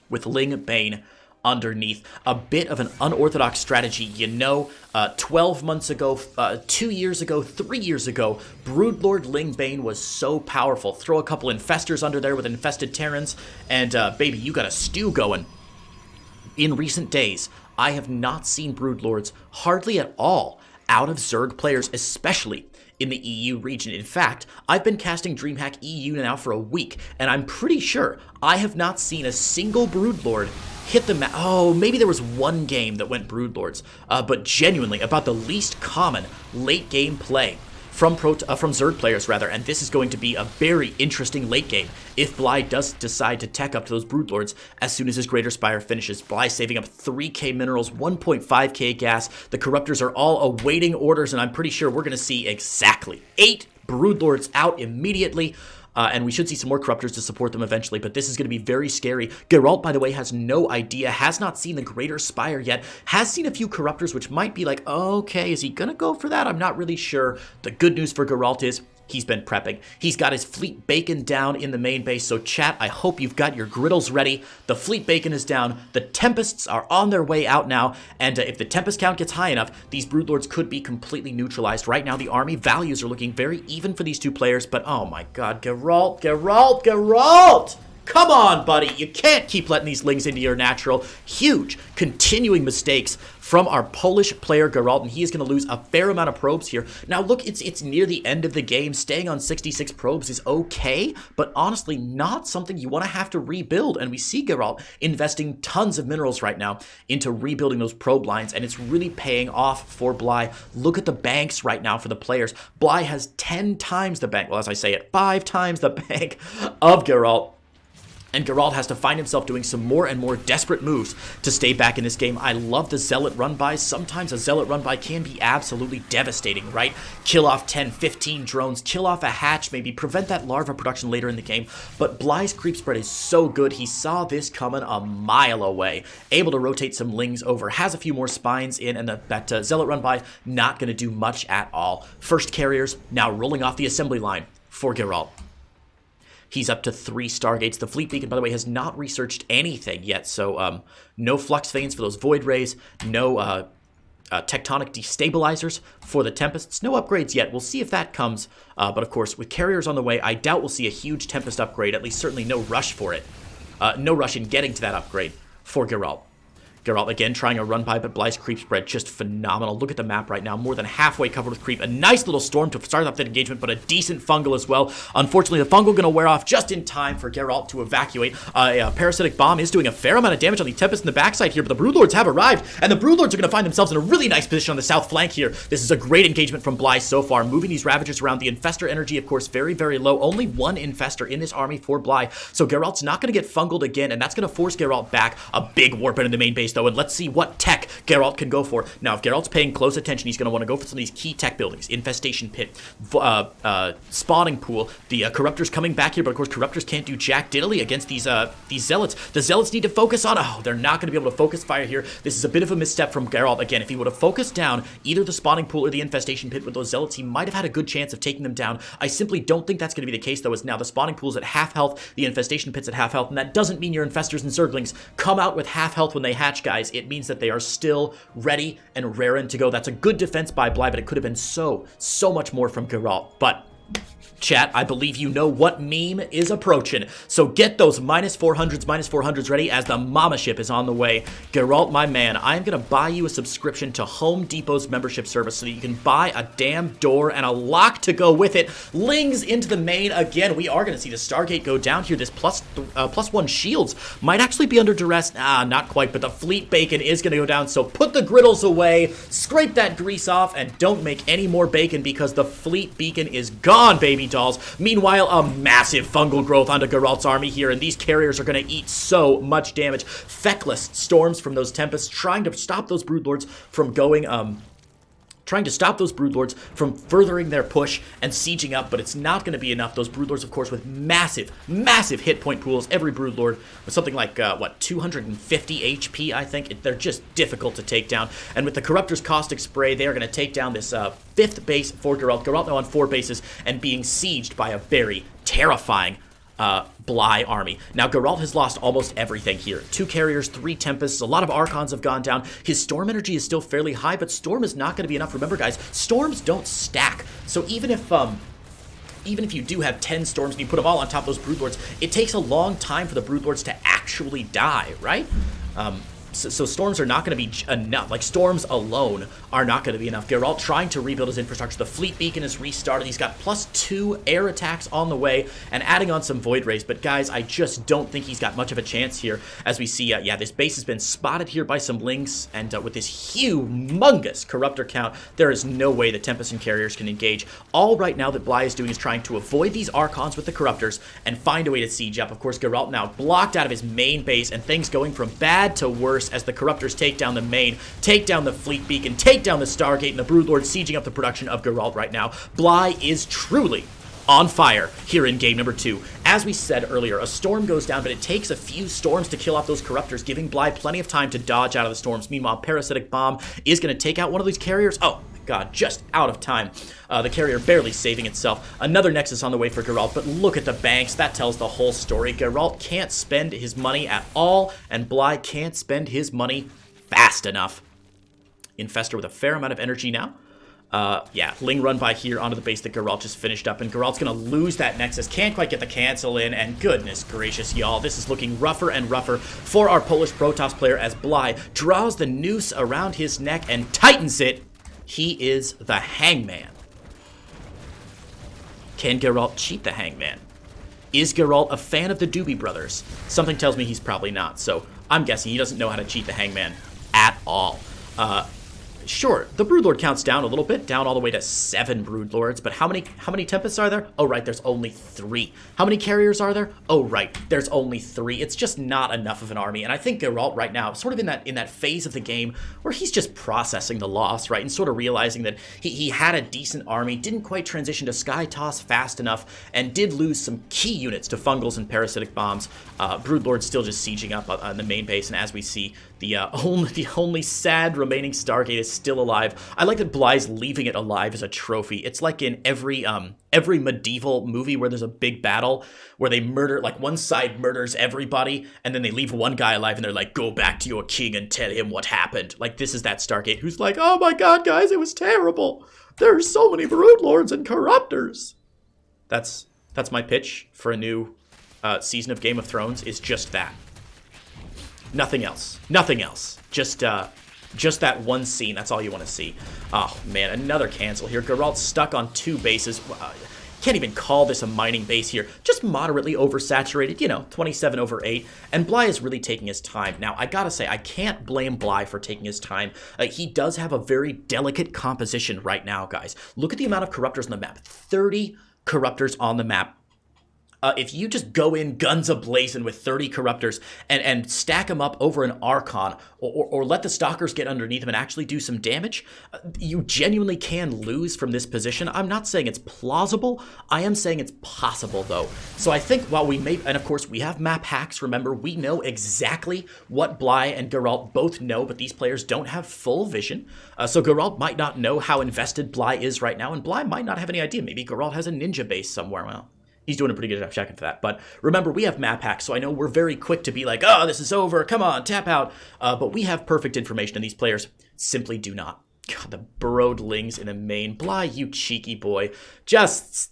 with Lingbane underneath. A bit of an unorthodox strategy, you know. 12 months ago, 2 years ago, 3 years ago, Broodlord Lingbane was so powerful. Throw a couple Infestors under there with Infested Terrans, and baby, you got a stew going. In recent days, I have not seen Broodlords hardly at all out of Zerg players, especially in the EU region. In fact, I've been casting DreamHack EU now for a week, and I'm pretty sure I have not seen a single Broodlord hit the map. Oh, maybe there was one game that went Broodlords, but genuinely about the least common late game play from Zerg players, rather, and this is going to be a very interesting late game if Bly does decide to tech up to those Broodlords as soon as his Greater Spire finishes. Bly saving up 3k minerals, 1.5k gas. The Corruptors are all awaiting orders, and I'm pretty sure we're going to see exactly 8 Broodlords out immediately. And we should see some more Corruptors to support them eventually, but this is going to be very scary. Gerald, by the way, has no idea, has not seen the Greater Spire yet, has seen a few Corruptors, which might be like, okay, is he going to go for that? I'm not really sure. The good news for Gerald is he's been prepping. He's got his Fleet Bacon down in the main base, so chat, I hope you've got your griddles ready. The Fleet Bacon is down, the Tempests are on their way out now, and if the Tempest count gets high enough, these Broodlords could be completely neutralized. Right now, the army values are looking very even for these two players, but oh my god, Gerald! Come on, buddy! You can't keep letting these lings into your natural. Huge, continuing mistakes from our Polish player, Gerald, and he is going to lose a fair amount of probes here. Now, look, it's near the end of the game. Staying on 66 probes is okay, but honestly, not something you want to have to rebuild, and we see Gerald investing tons of minerals right now into rebuilding those probe lines, and it's really paying off for Bly. Look at the banks right now for the players. Bly has 10 times the bank, well, as I say it, 5 times the bank of Gerald. And Gerald has to find himself doing some more and more desperate moves to stay back in this game. I love the Zealot run-bys. Sometimes a Zealot run-by can be absolutely devastating, right? Kill off 10, 15 drones, kill off a hatch, maybe prevent that larva production later in the game. But Bly's creep spread is so good. He saw this coming a mile away. Able to rotate some lings over, has a few more spines in, and that Zealot run-by not going to do much at all. First carriers now rolling off the assembly line for Gerald. He's up to 3 Stargates. The Fleet Beacon, by the way, has not researched anything yet, so no Flux Veins for those Void Rays, no Tectonic Destabilizers for the Tempests, no upgrades yet. We'll see if that comes, but of course, with carriers on the way, I doubt we'll see a huge Tempest upgrade, at least certainly no rush for it. No rush in getting to that upgrade for Gerald. Gerald again trying a run by, but Bly's creep spread just phenomenal. Look at the map right now, more than halfway covered with creep. A nice little storm to start off that engagement, but a decent fungal as well. Unfortunately, the fungal going to wear off just in time for Gerald to evacuate. A parasitic bomb is doing a fair amount of damage on the Tempest in the backside here, but the Broodlords have arrived, and the Broodlords are going to find themselves in a really nice position on the south flank here. This is a great engagement from Bly so far, moving these Ravagers around. The Infestor energy, of course, very, very low. Only 1 Infestor in this army for Bly, so Gerald's not going to get fungled again, and that's going to force Gerald back. A big warp in the main base, though, and let's see what tech Gerald can go for. Now, if Gerald's paying close attention, he's going to want to go for some of these key tech buildings. Infestation Pit, Spawning Pool, the Corruptors coming back here, but of course, Corruptors can't do jack diddly against these Zealots. The Zealots need to focus on, oh, they're not going to be able to focus fire here. This is a bit of a misstep from Gerald. Again, if he would have focused down either the Spawning Pool or the Infestation Pit with those Zealots, he might have had a good chance of taking them down. I simply don't think that's going to be the case, though, as now the Spawning Pool's at half health, the Infestation Pit's at half health, and that doesn't mean your Infestors and Zerglings come out with half health when they hatch, guys. It means that they are still ready and raring to go. That's a good defense by Bly, but it could have been so much more from Gerald. But chat, I believe you know what meme is approaching. So get those -400s ready as the Mama Ship is on the way. Gerald, my man, I'm going to buy you a subscription to Home Depot's membership service so that you can buy a damn door and a lock to go with it. Lings into the main again. We are going to see the Stargate go down here. This +1 shields might actually be under duress. Not quite, but the Fleet Bacon is going to go down. So put the griddles away, scrape that grease off, and don't make any more bacon because the Fleet Beacon is gone, baby dolls. Meanwhile, a massive fungal growth onto Gerald's army here, and these carriers are going to eat so much damage. Feckless storms from those Tempests, trying to stop those Broodlords from going, furthering their push and sieging up, but it's not going to be enough. Those Broodlords, of course, with massive hit point pools. Every Broodlord with something like, 250 HP, I think. They're just difficult to take down. And with the Corruptor's Caustic Spray, they are going to take down this 5th base for Gerald. Gerald now on 4 bases and being sieged by a very terrifying Bly army. Now, Gerald has lost almost everything here. 2 carriers, 3 Tempests, a lot of Archons have gone down. His Storm energy is still fairly high, but Storm is not going to be enough. Remember, guys, Storms don't stack. So even if you do have 10 Storms and you put them all on top of those Broodlords, it takes a long time for the Broodlords to actually die, right? So storms are not going to be enough. Like, storms alone are not going to be enough. Gerald trying to rebuild his infrastructure. The fleet beacon is restarted. He's got +2 air attacks on the way and adding on some void rays. But guys, I just don't think he's got much of a chance here. As we see, yeah, this base has been spotted here by some links, and with this humongous corruptor count, there is no way the Tempest and carriers can engage. All right now that Bly is doing is trying to avoid these Archons with the corruptors and find a way to siege up. Of course, Geralt now blocked out of his main base, and things going from bad to worse as the corruptors take down the main, take down the fleet beacon, take down the Stargate, and the Broodlord sieging up the production of Geralt right now. Bly is truly on fire here in game number 2. As we said earlier, a storm goes down, but it takes a few storms to kill off those corruptors, giving Bly plenty of time to dodge out of the storms. Meanwhile, Parasitic Bomb is going to take out one of these carriers. Oh my god, just out of time. The carrier barely saving itself. Another Nexus on the way for Geralt, but look at the banks. That tells the whole story. Geralt can't spend his money at all, and Bly can't spend his money fast enough. Infestor with a fair amount of energy now. Yeah, Ling run by here onto the base that Geralt just finished up, and Geralt's gonna lose that Nexus. Can't quite get the cancel in, and goodness gracious, y'all, this is looking rougher and rougher for our Polish Protoss player as Bly draws the noose around his neck and tightens it. He is the Hangman. Can Geralt cheat the Hangman? Is Geralt a fan of the Doobie Brothers? Something tells me he's probably not, so I'm guessing he doesn't know how to cheat the Hangman at all. Sure, the Broodlord counts down a little bit, down all the way to 7 Broodlords, but how many Tempests are there? Oh, right, there's only 3. How many carriers are there? Oh, right, there's only 3. It's just not enough of an army, and I think Geralt right now, sort of in that phase of the game where he's just processing the loss, right, and sort of realizing that he had a decent army, didn't quite transition to Sky Toss fast enough, and did lose some key units to Fungals and Parasitic Bombs. Broodlord's still just sieging up on the main base, and as we see, the only sad remaining Stargate is still alive. I like that Bly's leaving it alive as a trophy. It's like in every medieval movie where there's a big battle where they murder, like one side murders everybody and then they leave one guy alive and they're like, go back to your king and tell him what happened. Like, this is that Stargate who's like, oh my god, guys, it was terrible. There's so many Broodlords and Corruptors. That's my pitch for a new season of Game of Thrones, is just that. Nothing else. Nothing else. Just that one scene. That's all you want to see. Oh, man. Another cancel here. Geralt's stuck on 2 bases. Can't even call this a mining base here. Just moderately oversaturated. You know, 27/8. And Bly is really taking his time. Now, I gotta say, I can't blame Bly for taking his time. He does have a very delicate composition right now, guys. Look at the amount of Corruptors on the map. 30 Corruptors on the map. If you just go in guns a-blazing with 30 Corruptors and stack them up over an Archon, or let the Stalkers get underneath them and actually do some damage, you genuinely can lose from this position. I'm not saying it's plausible. I am saying it's possible, though. So I think while we may, and of course we have map hacks, remember, we know exactly what Bly and Geralt both know, but these players don't have full vision. So Geralt might not know how invested Bly is right now, and Bly might not have any idea. Maybe Geralt has a ninja base somewhere. Well, he's doing a pretty good job checking for that. But remember, we have map hacks, so I know we're very quick to be like, oh, this is over, come on, tap out. But we have perfect information, and these players simply do not. God, the burrowed lings in the main. Bly, you cheeky boy. Just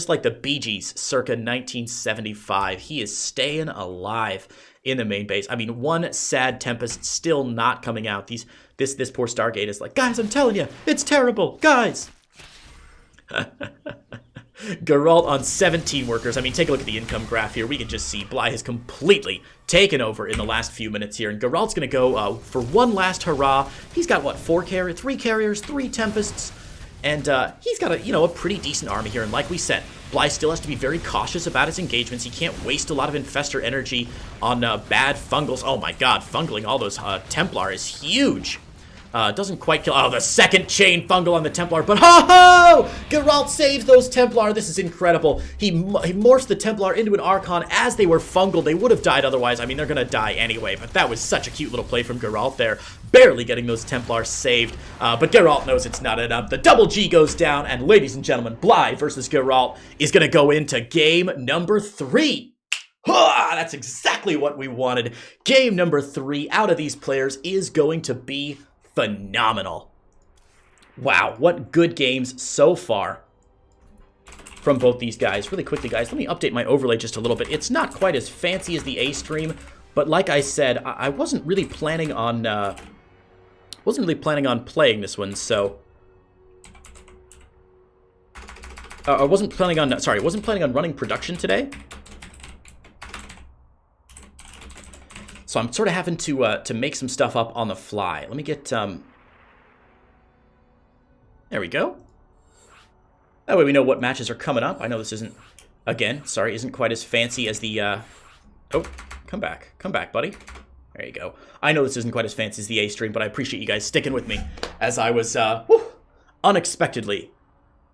like the Bee Gees circa 1975. He is staying alive in the main base. I mean, one sad Tempest still not coming out. This poor Stargate is like, guys, I'm telling you, it's terrible, guys. Geralt on 17 workers. I mean, take a look at the income graph here. We can just see Bly has completely taken over in the last few minutes here. And Geralt's going to go for one last hurrah. He's got, what, 3 carriers, 3 Tempests. And he's got a pretty decent army here. And like we said, Bly still has to be very cautious about his engagements. He can't waste a lot of Infestor energy on bad Fungals. Oh my god, Fungling all those Templar is huge. Doesn't quite kill. Oh, the second chain Fungal on the Templar, but ho-ho! Geralt saves those Templar. This is incredible. He morphs the Templar into an Archon as they were Fungal. They would have died otherwise. I mean, they're gonna die anyway, but that was such a cute little play from Geralt there. Barely getting those Templars saved, but Geralt knows it's not enough. The double G goes down, and ladies and gentlemen, Bly versus Geralt is gonna go into game number 3. That's exactly what we wanted. Game number 3 out of these players is going to be phenomenal. Wow, what good games so far from both these guys. Really quickly, guys, let me update my overlay just a little bit. It's not quite as fancy as the A stream, But like I said, I wasn't really planning on playing this one, so I wasn't planning on running production today. So I'm sort of having to make some stuff up on the fly. Let me get there we go. That way we know what matches are coming up. I know this isn't quite as fancy as the oh, come back, buddy. There you go. I know this isn't quite as fancy as the A stream, but I appreciate you guys sticking with me as I was unexpectedly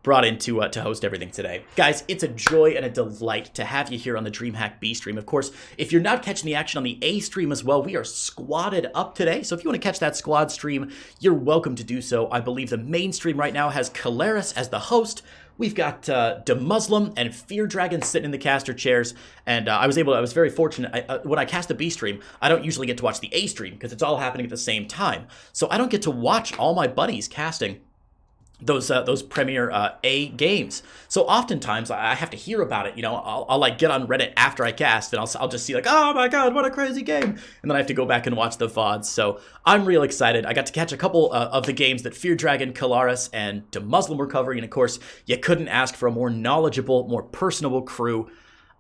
brought in to host everything today. Guys, it's a joy and a delight to have you here on the DreamHack B stream. Of course, if you're not catching the action on the A stream as well, we are squadded up today. So if you want to catch that squad stream, you're welcome to do so. I believe the main stream right now has Caleris as the host. We've got DeMuslim and Fear Dragon sitting in the caster chairs, and I was very fortunate. When I cast the B stream, I don't usually get to watch the A stream because it's all happening at the same time. So I don't get to watch all my buddies casting those premier A games. So oftentimes I have to hear about it. You know, I'll like get on Reddit after I cast, and I'll just see like, oh my god, what a crazy game, and then I have to go back and watch the VODs. So I'm real excited. I got to catch a couple of the games that Fear Dragon, Calaris, and DeMuslim were covering, and of course, you couldn't ask for a more knowledgeable, more personable crew.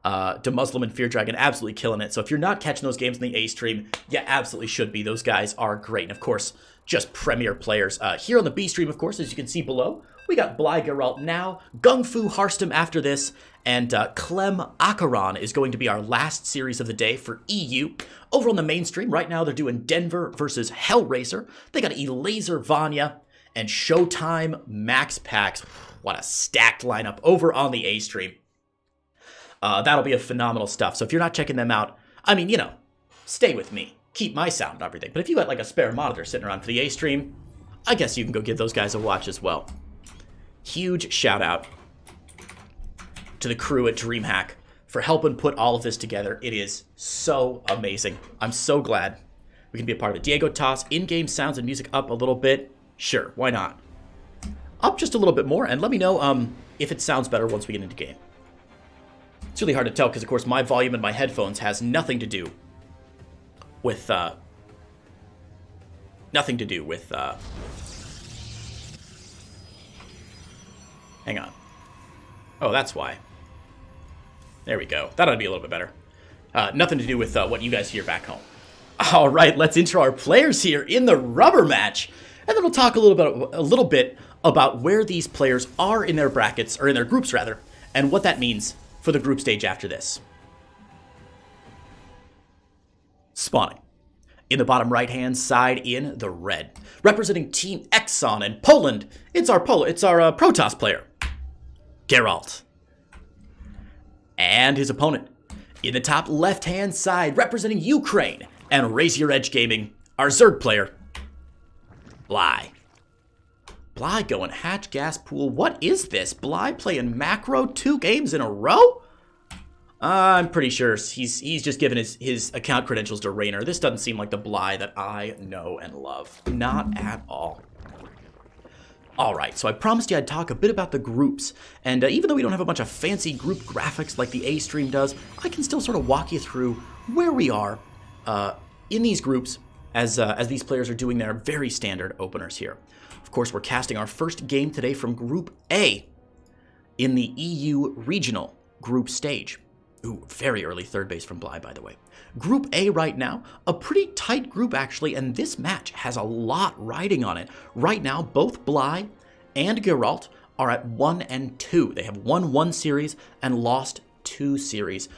DeMuslim and Fear Dragon absolutely killing it. So if you're not catching those games in the A stream, you absolutely should be. Those guys are great, and of course, just premier players. Here on the B stream, of course, as you can see below, we got Bly Geralt now, Gung Fu Harstem after this, and Clem Akaran is going to be our last series of the day for EU. Over on the main stream, right now they're doing Denver versus Hellraiser. They got Elaser Vanya and Showtime Max Pax. What a stacked lineup over on the A stream. That'll be a phenomenal stuff. So if you're not checking them out, I mean, you know, stay with me. Keep my sound and everything. But if you got like a spare monitor sitting around for the A stream, I guess you can go give those guys a watch as well. Huge shout out to the crew at DreamHack for helping put all of this together. It is so amazing. I'm so glad we can be a part of it. Diego Toss, in-game sounds and music up a little bit. Sure, why not? Up just a little bit more, and let me know if it sounds better once we get into game. It's really hard to tell because, of course, my volume in my headphones has nothing to do with hang on. Oh, that's why. There we go. That ought to be a little bit better. Nothing to do with what you guys hear back home. All right, let's intro our players here in the rubber match, and then we'll talk a little bit about where these players are in their brackets, or in their groups rather, and what that means for the group stage after this. Spawning. In the bottom right-hand side in the red. Representing Team Exxon and Poland, it's our Protoss player, Gerald. And his opponent. In the top left-hand side, representing Ukraine and Raise Your Edge Gaming, our Zerg player, Bly. Bly going hatch gas pool. What is this? Bly playing macro 2 games in a row? I'm pretty sure he's just given his account credentials to Raynor. This doesn't seem like the Bly that I know and love. Not at all. Alright, so I promised you I'd talk a bit about the groups, and even though we don't have a bunch of fancy group graphics like the A stream does, I can still sort of walk you through where we are in these groups as these players are doing their very standard openers here. Of course, we're casting our first game today from Group A in the EU Regional Group Stage. Ooh, very early third base from Bly, by the way. Group A right now, a pretty tight group actually, and this match has a lot riding on it. Right now, both Bly and Geralt are at 1 and 2. They have won 1 series and lost 2 series.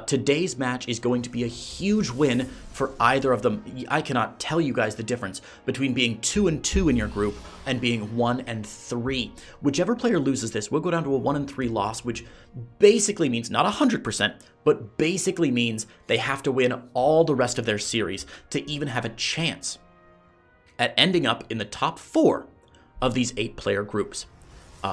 Today's match is going to be a huge win for either of them. I cannot tell you guys the difference between being 2 and 2 in your group and being 1 and 3. Whichever player loses this will go down to a 1 and 3 loss, which basically means, not 100%, but basically means they have to win all the rest of their series to even have a chance at ending up in the top 4 of these 8-player groups.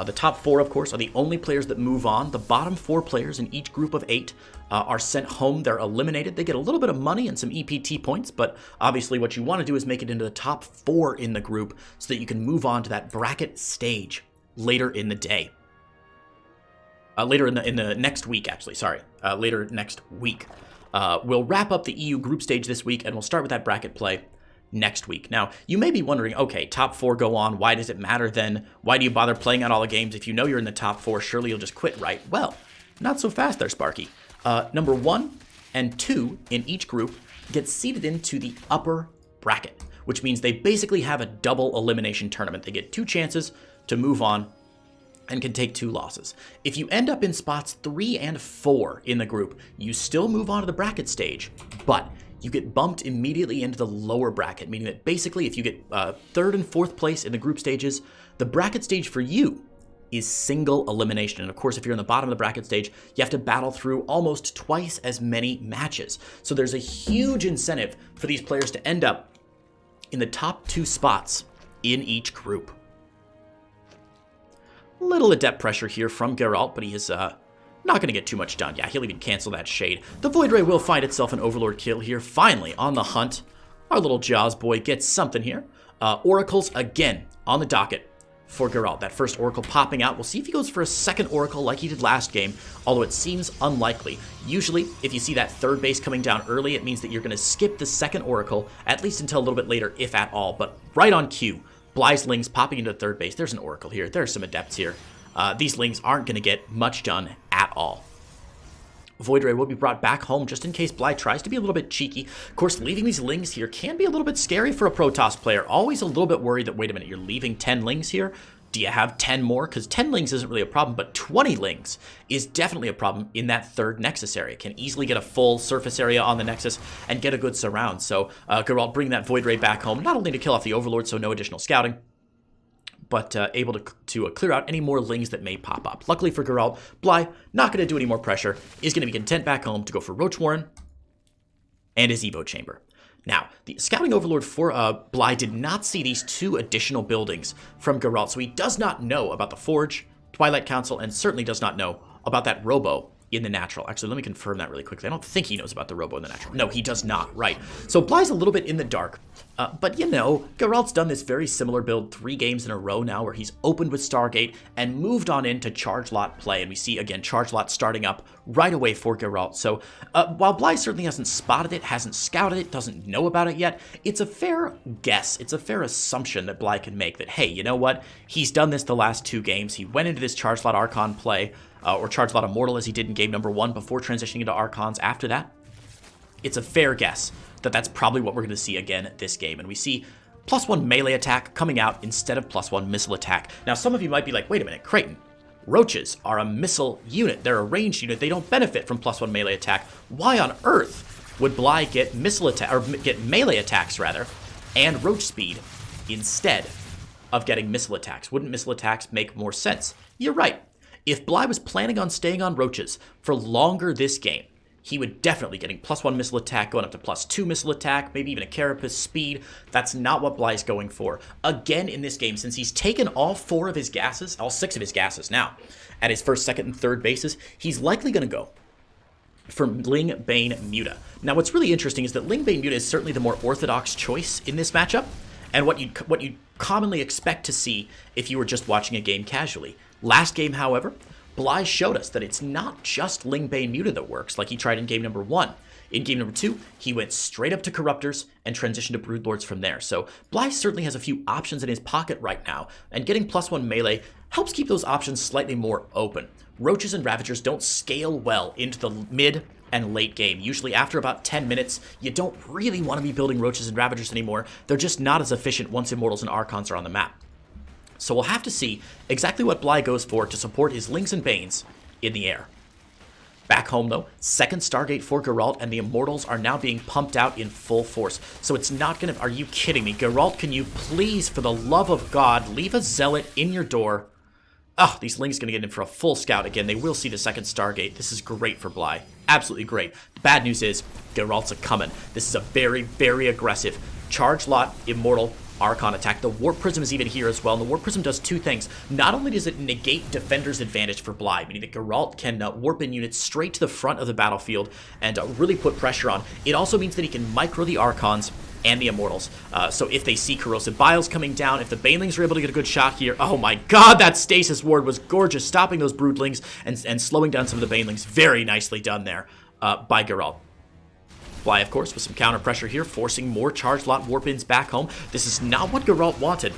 The top 4, of course, are the only players that move on. The bottom 4 players in each group of 8 are sent home. They're eliminated. They get a little bit of money and some EPT points, but obviously what you want to do is make it into the top 4 in the group so that you can move on to that bracket stage later in the day. Later in the next week, actually, sorry. Later next week. We'll wrap up the EU group stage this week, and we'll start with that bracket play next week. Now, you may be wondering, okay, top 4 go on. Why does it matter then? Why do you bother playing out all the games? If you know you're in the top 4, surely you'll just quit, right? Well, not so fast there, Sparky. Number 1 and 2 in each group get seeded into the upper bracket, which means they basically have a double elimination tournament. They get 2 chances to move on and can take 2 losses. If you end up in spots 3 and 4 in the group, you still move on to the bracket stage, but you get bumped immediately into the lower bracket, meaning that basically if you get 3rd and 4th place in the group stages, the bracket stage for you is single elimination. And of course, if you're in the bottom of the bracket stage, you have to battle through almost twice as many matches. So there's a huge incentive for these players to end up in the top 2 spots in each group. Little adept pressure here from Gerald, but he is not going to get too much done. Yeah, he'll even cancel that shade. The Void Ray will find itself an Overlord kill here. Finally, on the hunt, our little Jaws boy gets something here. Oracles, again, on the docket for Gerald. That first Oracle popping out. We'll see if he goes for a second Oracle like he did last game, although it seems unlikely. Usually, if you see that 3rd base coming down early, it means that you're going to skip the second Oracle, at least until a little bit later, if at all. But right on cue, Bly's Lings popping into 3rd base. There's an Oracle here. There's some Adepts here. These Lings aren't going to get much done at all. Void Ray will be brought back home just in case Bly tries to be a little bit cheeky. Of course, leaving these Lings here can be a little bit scary for a Protoss player. Always a little bit worried that, wait a minute, you're leaving 10 Lings here? Do you have 10 more? Because 10 Lings isn't really a problem, but 20 Lings is definitely a problem in that 3rd Nexus area. Can easily get a full surface area on the Nexus and get a good surround. So Gerald bring that Void Ray back home, not only to kill off the Overlord, so no additional scouting, but able to clear out any more Lings that may pop up. Luckily for Gerald, Bly, not going to do any more pressure, is going to be content back home to go for Roach Warren and his Evo Chamber. Now, the Scouting Overlord for Bly did not see these 2 additional buildings from Gerald, so he does not know about the Forge, Twilight Council, and certainly does not know about that Robo in the natural. Actually, let me confirm that really quickly. I don't think he knows about the Robo in the natural. No, he does not. Right. So Bly's a little bit in the dark. But you know, Gerald's done this very similar build 3 games in a row now where he's opened with Stargate and moved on into Charge Lot play. And we see, again, Charge Lot starting up right away for Gerald. So while Bly certainly hasn't spotted it, hasn't scouted it, doesn't know about it yet, it's a fair guess. It's a fair assumption that Bly can make that, hey, you know what? He's done this the last 2 games. He went into this Charge Lot Archon play, or Charge Lot Immortal as he did in game number 1 before transitioning into Archons after that. It's a fair guess that that's probably what we're going to see again this game. And we see +1 melee attack coming out instead of +1 missile attack. Now, some of you might be like, wait a minute, Creighton, Roaches are a missile unit. They're a ranged unit. They don't benefit from +1 melee attack. Why on earth would Bly get missile attack, or get melee attacks rather, and Roach speed instead of getting missile attacks? Wouldn't missile attacks make more sense? You're right. If Bly was planning on staying on Roaches for longer this game, he would definitely getting +1 missile attack, going up to +2 missile attack, maybe even a Carapace speed. That's not what Bly's going for. Again, in this game, since he's taken all 4 of his gases, all 6 of his gases now, at his 1st, 2nd, and 3rd bases, he's likely going to go for Ling Bane Muta. Now, what's really interesting is that Ling Bane Muta is certainly the more orthodox choice in this matchup, and what you'd commonly expect to see if you were just watching a game casually. Last game, however, Bly showed us that it's not just Ling Bane Muta that works like he tried in game number 1. In game number 2, he went straight up to Corruptors and transitioned to Broodlords from there. So Bly certainly has a few options in his pocket right now, and getting +1 melee helps keep those options slightly more open. Roaches and Ravagers don't scale well into the mid and late game. Usually after about 10 minutes, you don't really want to be building Roaches and Ravagers anymore. They're just not as efficient once Immortals and Archons are on the map. So we'll have to see exactly what Bly goes for to support his Lings and Banes in the air. Back home, though, 2nd Stargate for Gerald, and the Immortals are now being pumped out in full force. So it's not going to... Are you kidding me? Gerald, can you please, for the love of God, leave a Zealot in your door? Oh, these Lings going to get in for a full scout again. They will see the 2nd Stargate. This is great for Bly. Absolutely great. The bad news is, Gerald's a-coming. This is a very, very aggressive Charge Lot Immortal Archon attack. The Warp Prism is even here as well, and the Warp Prism does 2 things. Not only does it negate Defender's advantage for Bly, meaning that Geralt can warp in units straight to the front of the battlefield and really put pressure on, it also means that he can micro the Archons and the Immortals. So if they see Corrosive Biles coming down, if the Banelings are able to get a good shot here, oh my god, that Stasis Ward was gorgeous, stopping those Broodlings and slowing down some of the Banelings. Very nicely done there by Geralt. Bly, of course, with some counter pressure here, forcing more charge lot warp-ins back home. This is not what Gerald wanted.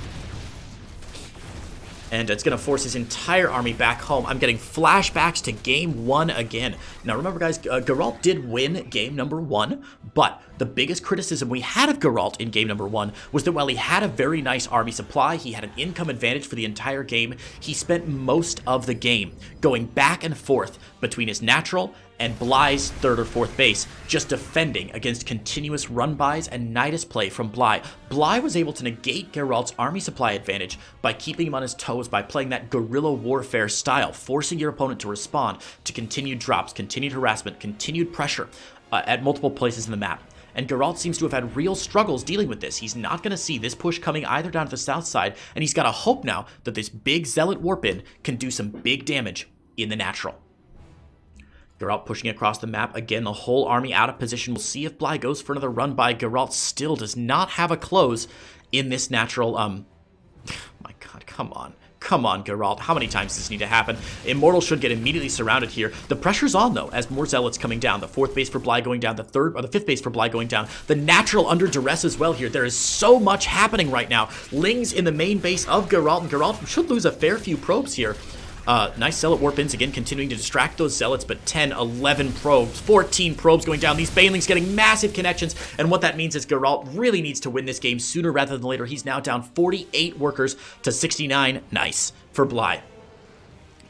And it's going to force his entire army back home. I'm getting flashbacks to game 1 again. Now remember guys, Gerald did win game number 1, but the biggest criticism we had of Gerald in game number 1 was that while he had a very nice army supply, he had an income advantage for the entire game, he spent most of the game going back and forth between his natural and Bly's 3rd or 4th base, just defending against continuous run-bys and Nidus play from Bly. Bly was able to negate Gerald's army supply advantage by keeping him on his toes by playing that guerrilla warfare style, forcing your opponent to respond to continued drops, continued harassment, continued pressure at multiple places in the map. And Gerald seems to have had real struggles dealing with this. He's not going to see this push coming either down to the south side, and he's got to hope now that this big Zealot warp-in can do some big damage in the natural. Gerald pushing across the map. Again, the whole army out of position. We'll see if Bly goes for another run by. Gerald still does not have a close in this natural, my god, come on. Come on, Gerald. How many times does this need to happen? Immortal should get immediately surrounded here. The pressure's on, though, as more Zealots coming down. The 4th base for Bly going down. The 5th base for Bly going down. The natural under duress as well here. There is so much happening right now. Lings in the main base of Gerald, and Gerald should lose a fair few probes here. Nice Zealot warp-ins again, continuing to distract those Zealots, but 10, 11 probes, 14 probes going down. These Banelings getting massive connections, and what that means is Gerald really needs to win this game sooner rather than later. He's now down 48 workers to 69. Nice for Bly.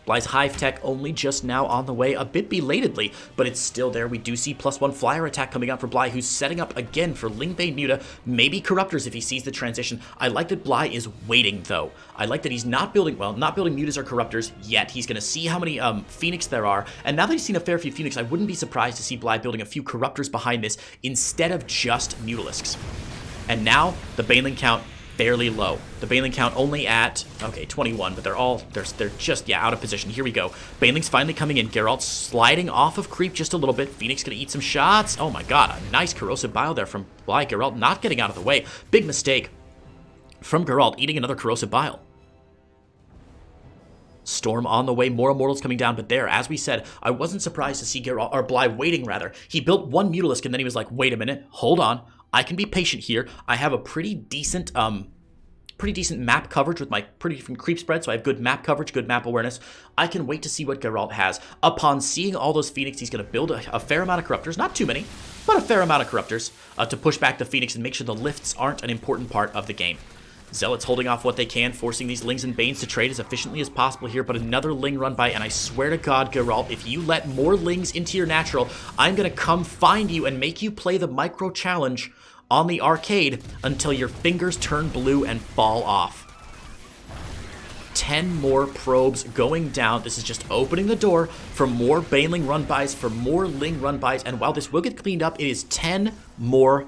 Bly's Hive Tech only just now on the way, a bit belatedly, but it's still there. We do see +1 flyer attack coming out for Bly, who's setting up again for Lingbane Muta, maybe Corruptors if he sees the transition. I like that Bly is waiting, though. I like that he's not building Mutas or Corruptors yet. He's going to see how many Phoenix there are, and now that he's seen a fair few Phoenix, I wouldn't be surprised to see Bly building a few Corruptors behind this instead of just Mutalisks. And now, the Baneling count fairly low. The Baneling count only at, okay, 21, but they're just, yeah, out of position. Here we go. Baneling's finally coming in. Gerald sliding off of creep just a little bit. Phoenix gonna eat some shots. Oh my god, a nice corrosive bile there from Bly. Gerald not getting out of the way. Big mistake from Gerald, eating another corrosive bile. Storm on the way, more Immortals coming down, but there, as we said, I wasn't surprised to see Gerald, or Bly waiting rather. He built 1 Mutalisk and then he was like, wait a minute, hold on. I can be patient here. I have a pretty decent map coverage with my pretty different creep spread, so I have good map coverage, good map awareness. I can wait to see what Gerald has. Upon seeing all those Phoenix, he's going to build a fair amount of Corruptors, not too many, but a fair amount of Corruptors to push back the Phoenix and make sure the lifts aren't an important part of the game. Zealots holding off what they can, forcing these Lings and Banes to trade as efficiently as possible here, but another Ling run by, and I swear to God, Gerald, if you let more Lings into your natural, I'm going to come find you and make you play the micro challenge on the arcade until your fingers turn blue and fall off. 10 more probes going down. This is just opening the door for more Baneling run-bys, for more Ling run-bys, and while this will get cleaned up, it is 10 more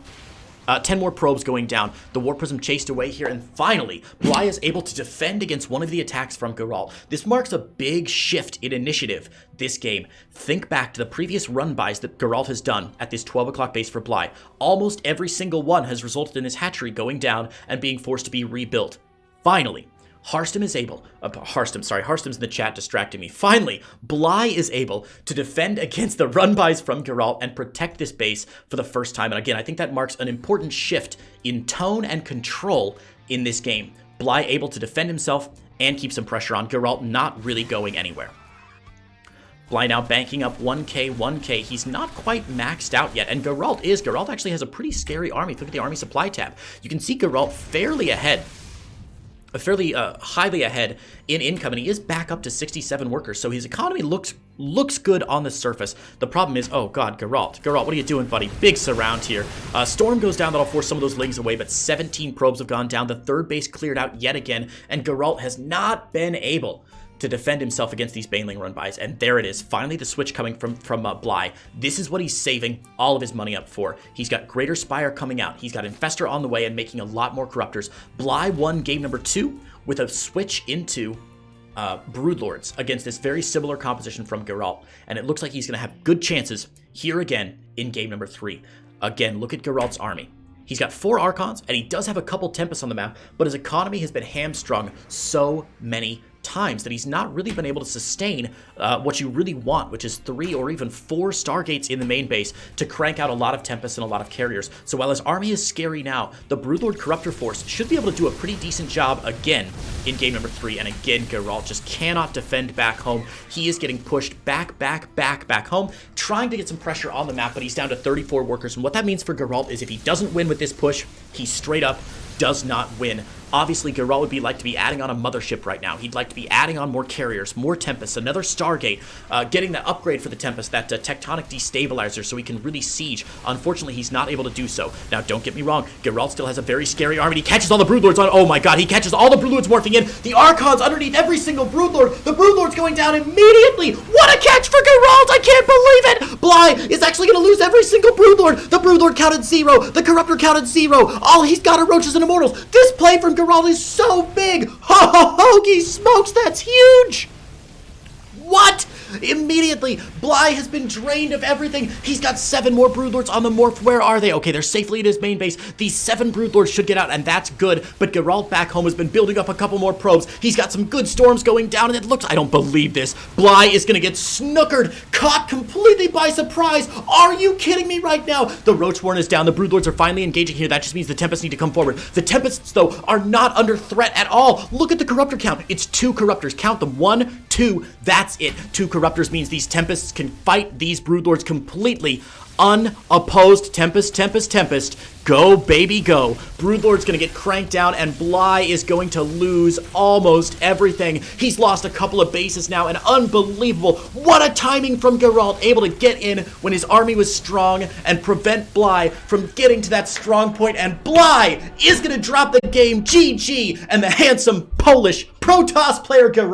probes going down. The War Prism chased away here, and finally, Bly is able to defend against one of the attacks from Gerald. This marks a big shift in initiative this game. Think back to the previous run-bys that Gerald has done at this 12 o'clock base for Bly. Almost every single one has resulted in his hatchery going down and being forced to be rebuilt. Finally, Harstom's in the chat distracting me. Finally, Bly is able to defend against the run-bys from Gerald and protect this base for the first time. And again, I think that marks an important shift in tone and control in this game. Bly able to defend himself and keep some pressure on. Gerald not really going anywhere. Bly now banking up 1k. He's not quite maxed out yet, and Gerald actually has a pretty scary army. Look at the army supply tab. You can see Gerald fairly highly ahead in income, and he is back up to 67 workers, so his economy looks good on the surface. The problem is, oh god, Gerald, what are you doing, buddy? Big surround here. Storm goes down, that'll force some of those Lings away, but 17 probes have gone down. The 3rd base cleared out yet again, and Gerald has not been able to defend himself against these Baneling run-bys, and there it is. Finally, the switch coming from Bly. This is what he's saving all of his money up for. He's got Greater Spire coming out. He's got Infestor on the way and making a lot more Corruptors. Bly won game number 2 with a switch into Broodlords against this very similar composition from Gerald, and it looks like he's going to have good chances here again in game number 3. Again, look at Gerald's army. He's got 4 Archons, and he does have a couple Tempests on the map, but his economy has been hamstrung so many times that he's not really been able to sustain what you really want, which is 3 or even 4 Stargates in the main base to crank out a lot of Tempests and a lot of carriers. So while his army is scary now, the Broodlord Corruptor Force should be able to do a pretty decent job again in game number 3. And again, Gerald just cannot defend back home. He is getting pushed back home, trying to get some pressure on the map, but he's down to 34 workers. And what that means for Gerald is if he doesn't win with this push, he straight up does not win. Obviously, Gerald would like to be adding on a mothership right now. He'd like to be adding on more carriers, more Tempests, another Stargate, getting that upgrade for the Tempest, that tectonic destabilizer, so he can really siege. Unfortunately, he's not able to do so. Now, don't get me wrong, Gerald still has a very scary army. He catches all the Broodlords on. Oh my god, he catches all the Broodlords morphing in. The Archons underneath every single Broodlord. The Broodlord's going down immediately. What a catch for Gerald! I can't believe it! Bly is actually going to lose every single Broodlord. The Broodlord counted 0. The Corruptor counted 0. All he's got are Roaches and Immortals. This play from Gerald is so big. Hoagie smokes, that's huge. What? Immediately, Bly has been drained of everything. He's got 7 more Broodlords on the morph. Where are they? Okay, they're safely at his main base. These 7 Broodlords should get out, and that's good. But Gerald back home has been building up a couple more probes. He's got some good storms going down, and it looks... I don't believe this. Bly is going to get snookered, caught completely by surprise. Are you kidding me right now? The Roachborn is down. The Broodlords are finally engaging here. That just means the Tempests need to come forward. The Tempests, though, are not under threat at all. Look at the Corruptor count. It's 2 Corruptors. Count them. 1, 2. That's it. 2 Corruptors means these Tempests can fight these Broodlords completely unopposed. Tempest. Go, baby, go. Broodlord's gonna get cranked down, and Bly is going to lose almost everything. He's lost a couple of bases now, and unbelievable. What a timing from Gerald, able to get in when his army was strong and prevent Bly from getting to that strong point, and Bly is gonna drop the game. GG, and the handsome Polish Protoss player Gerald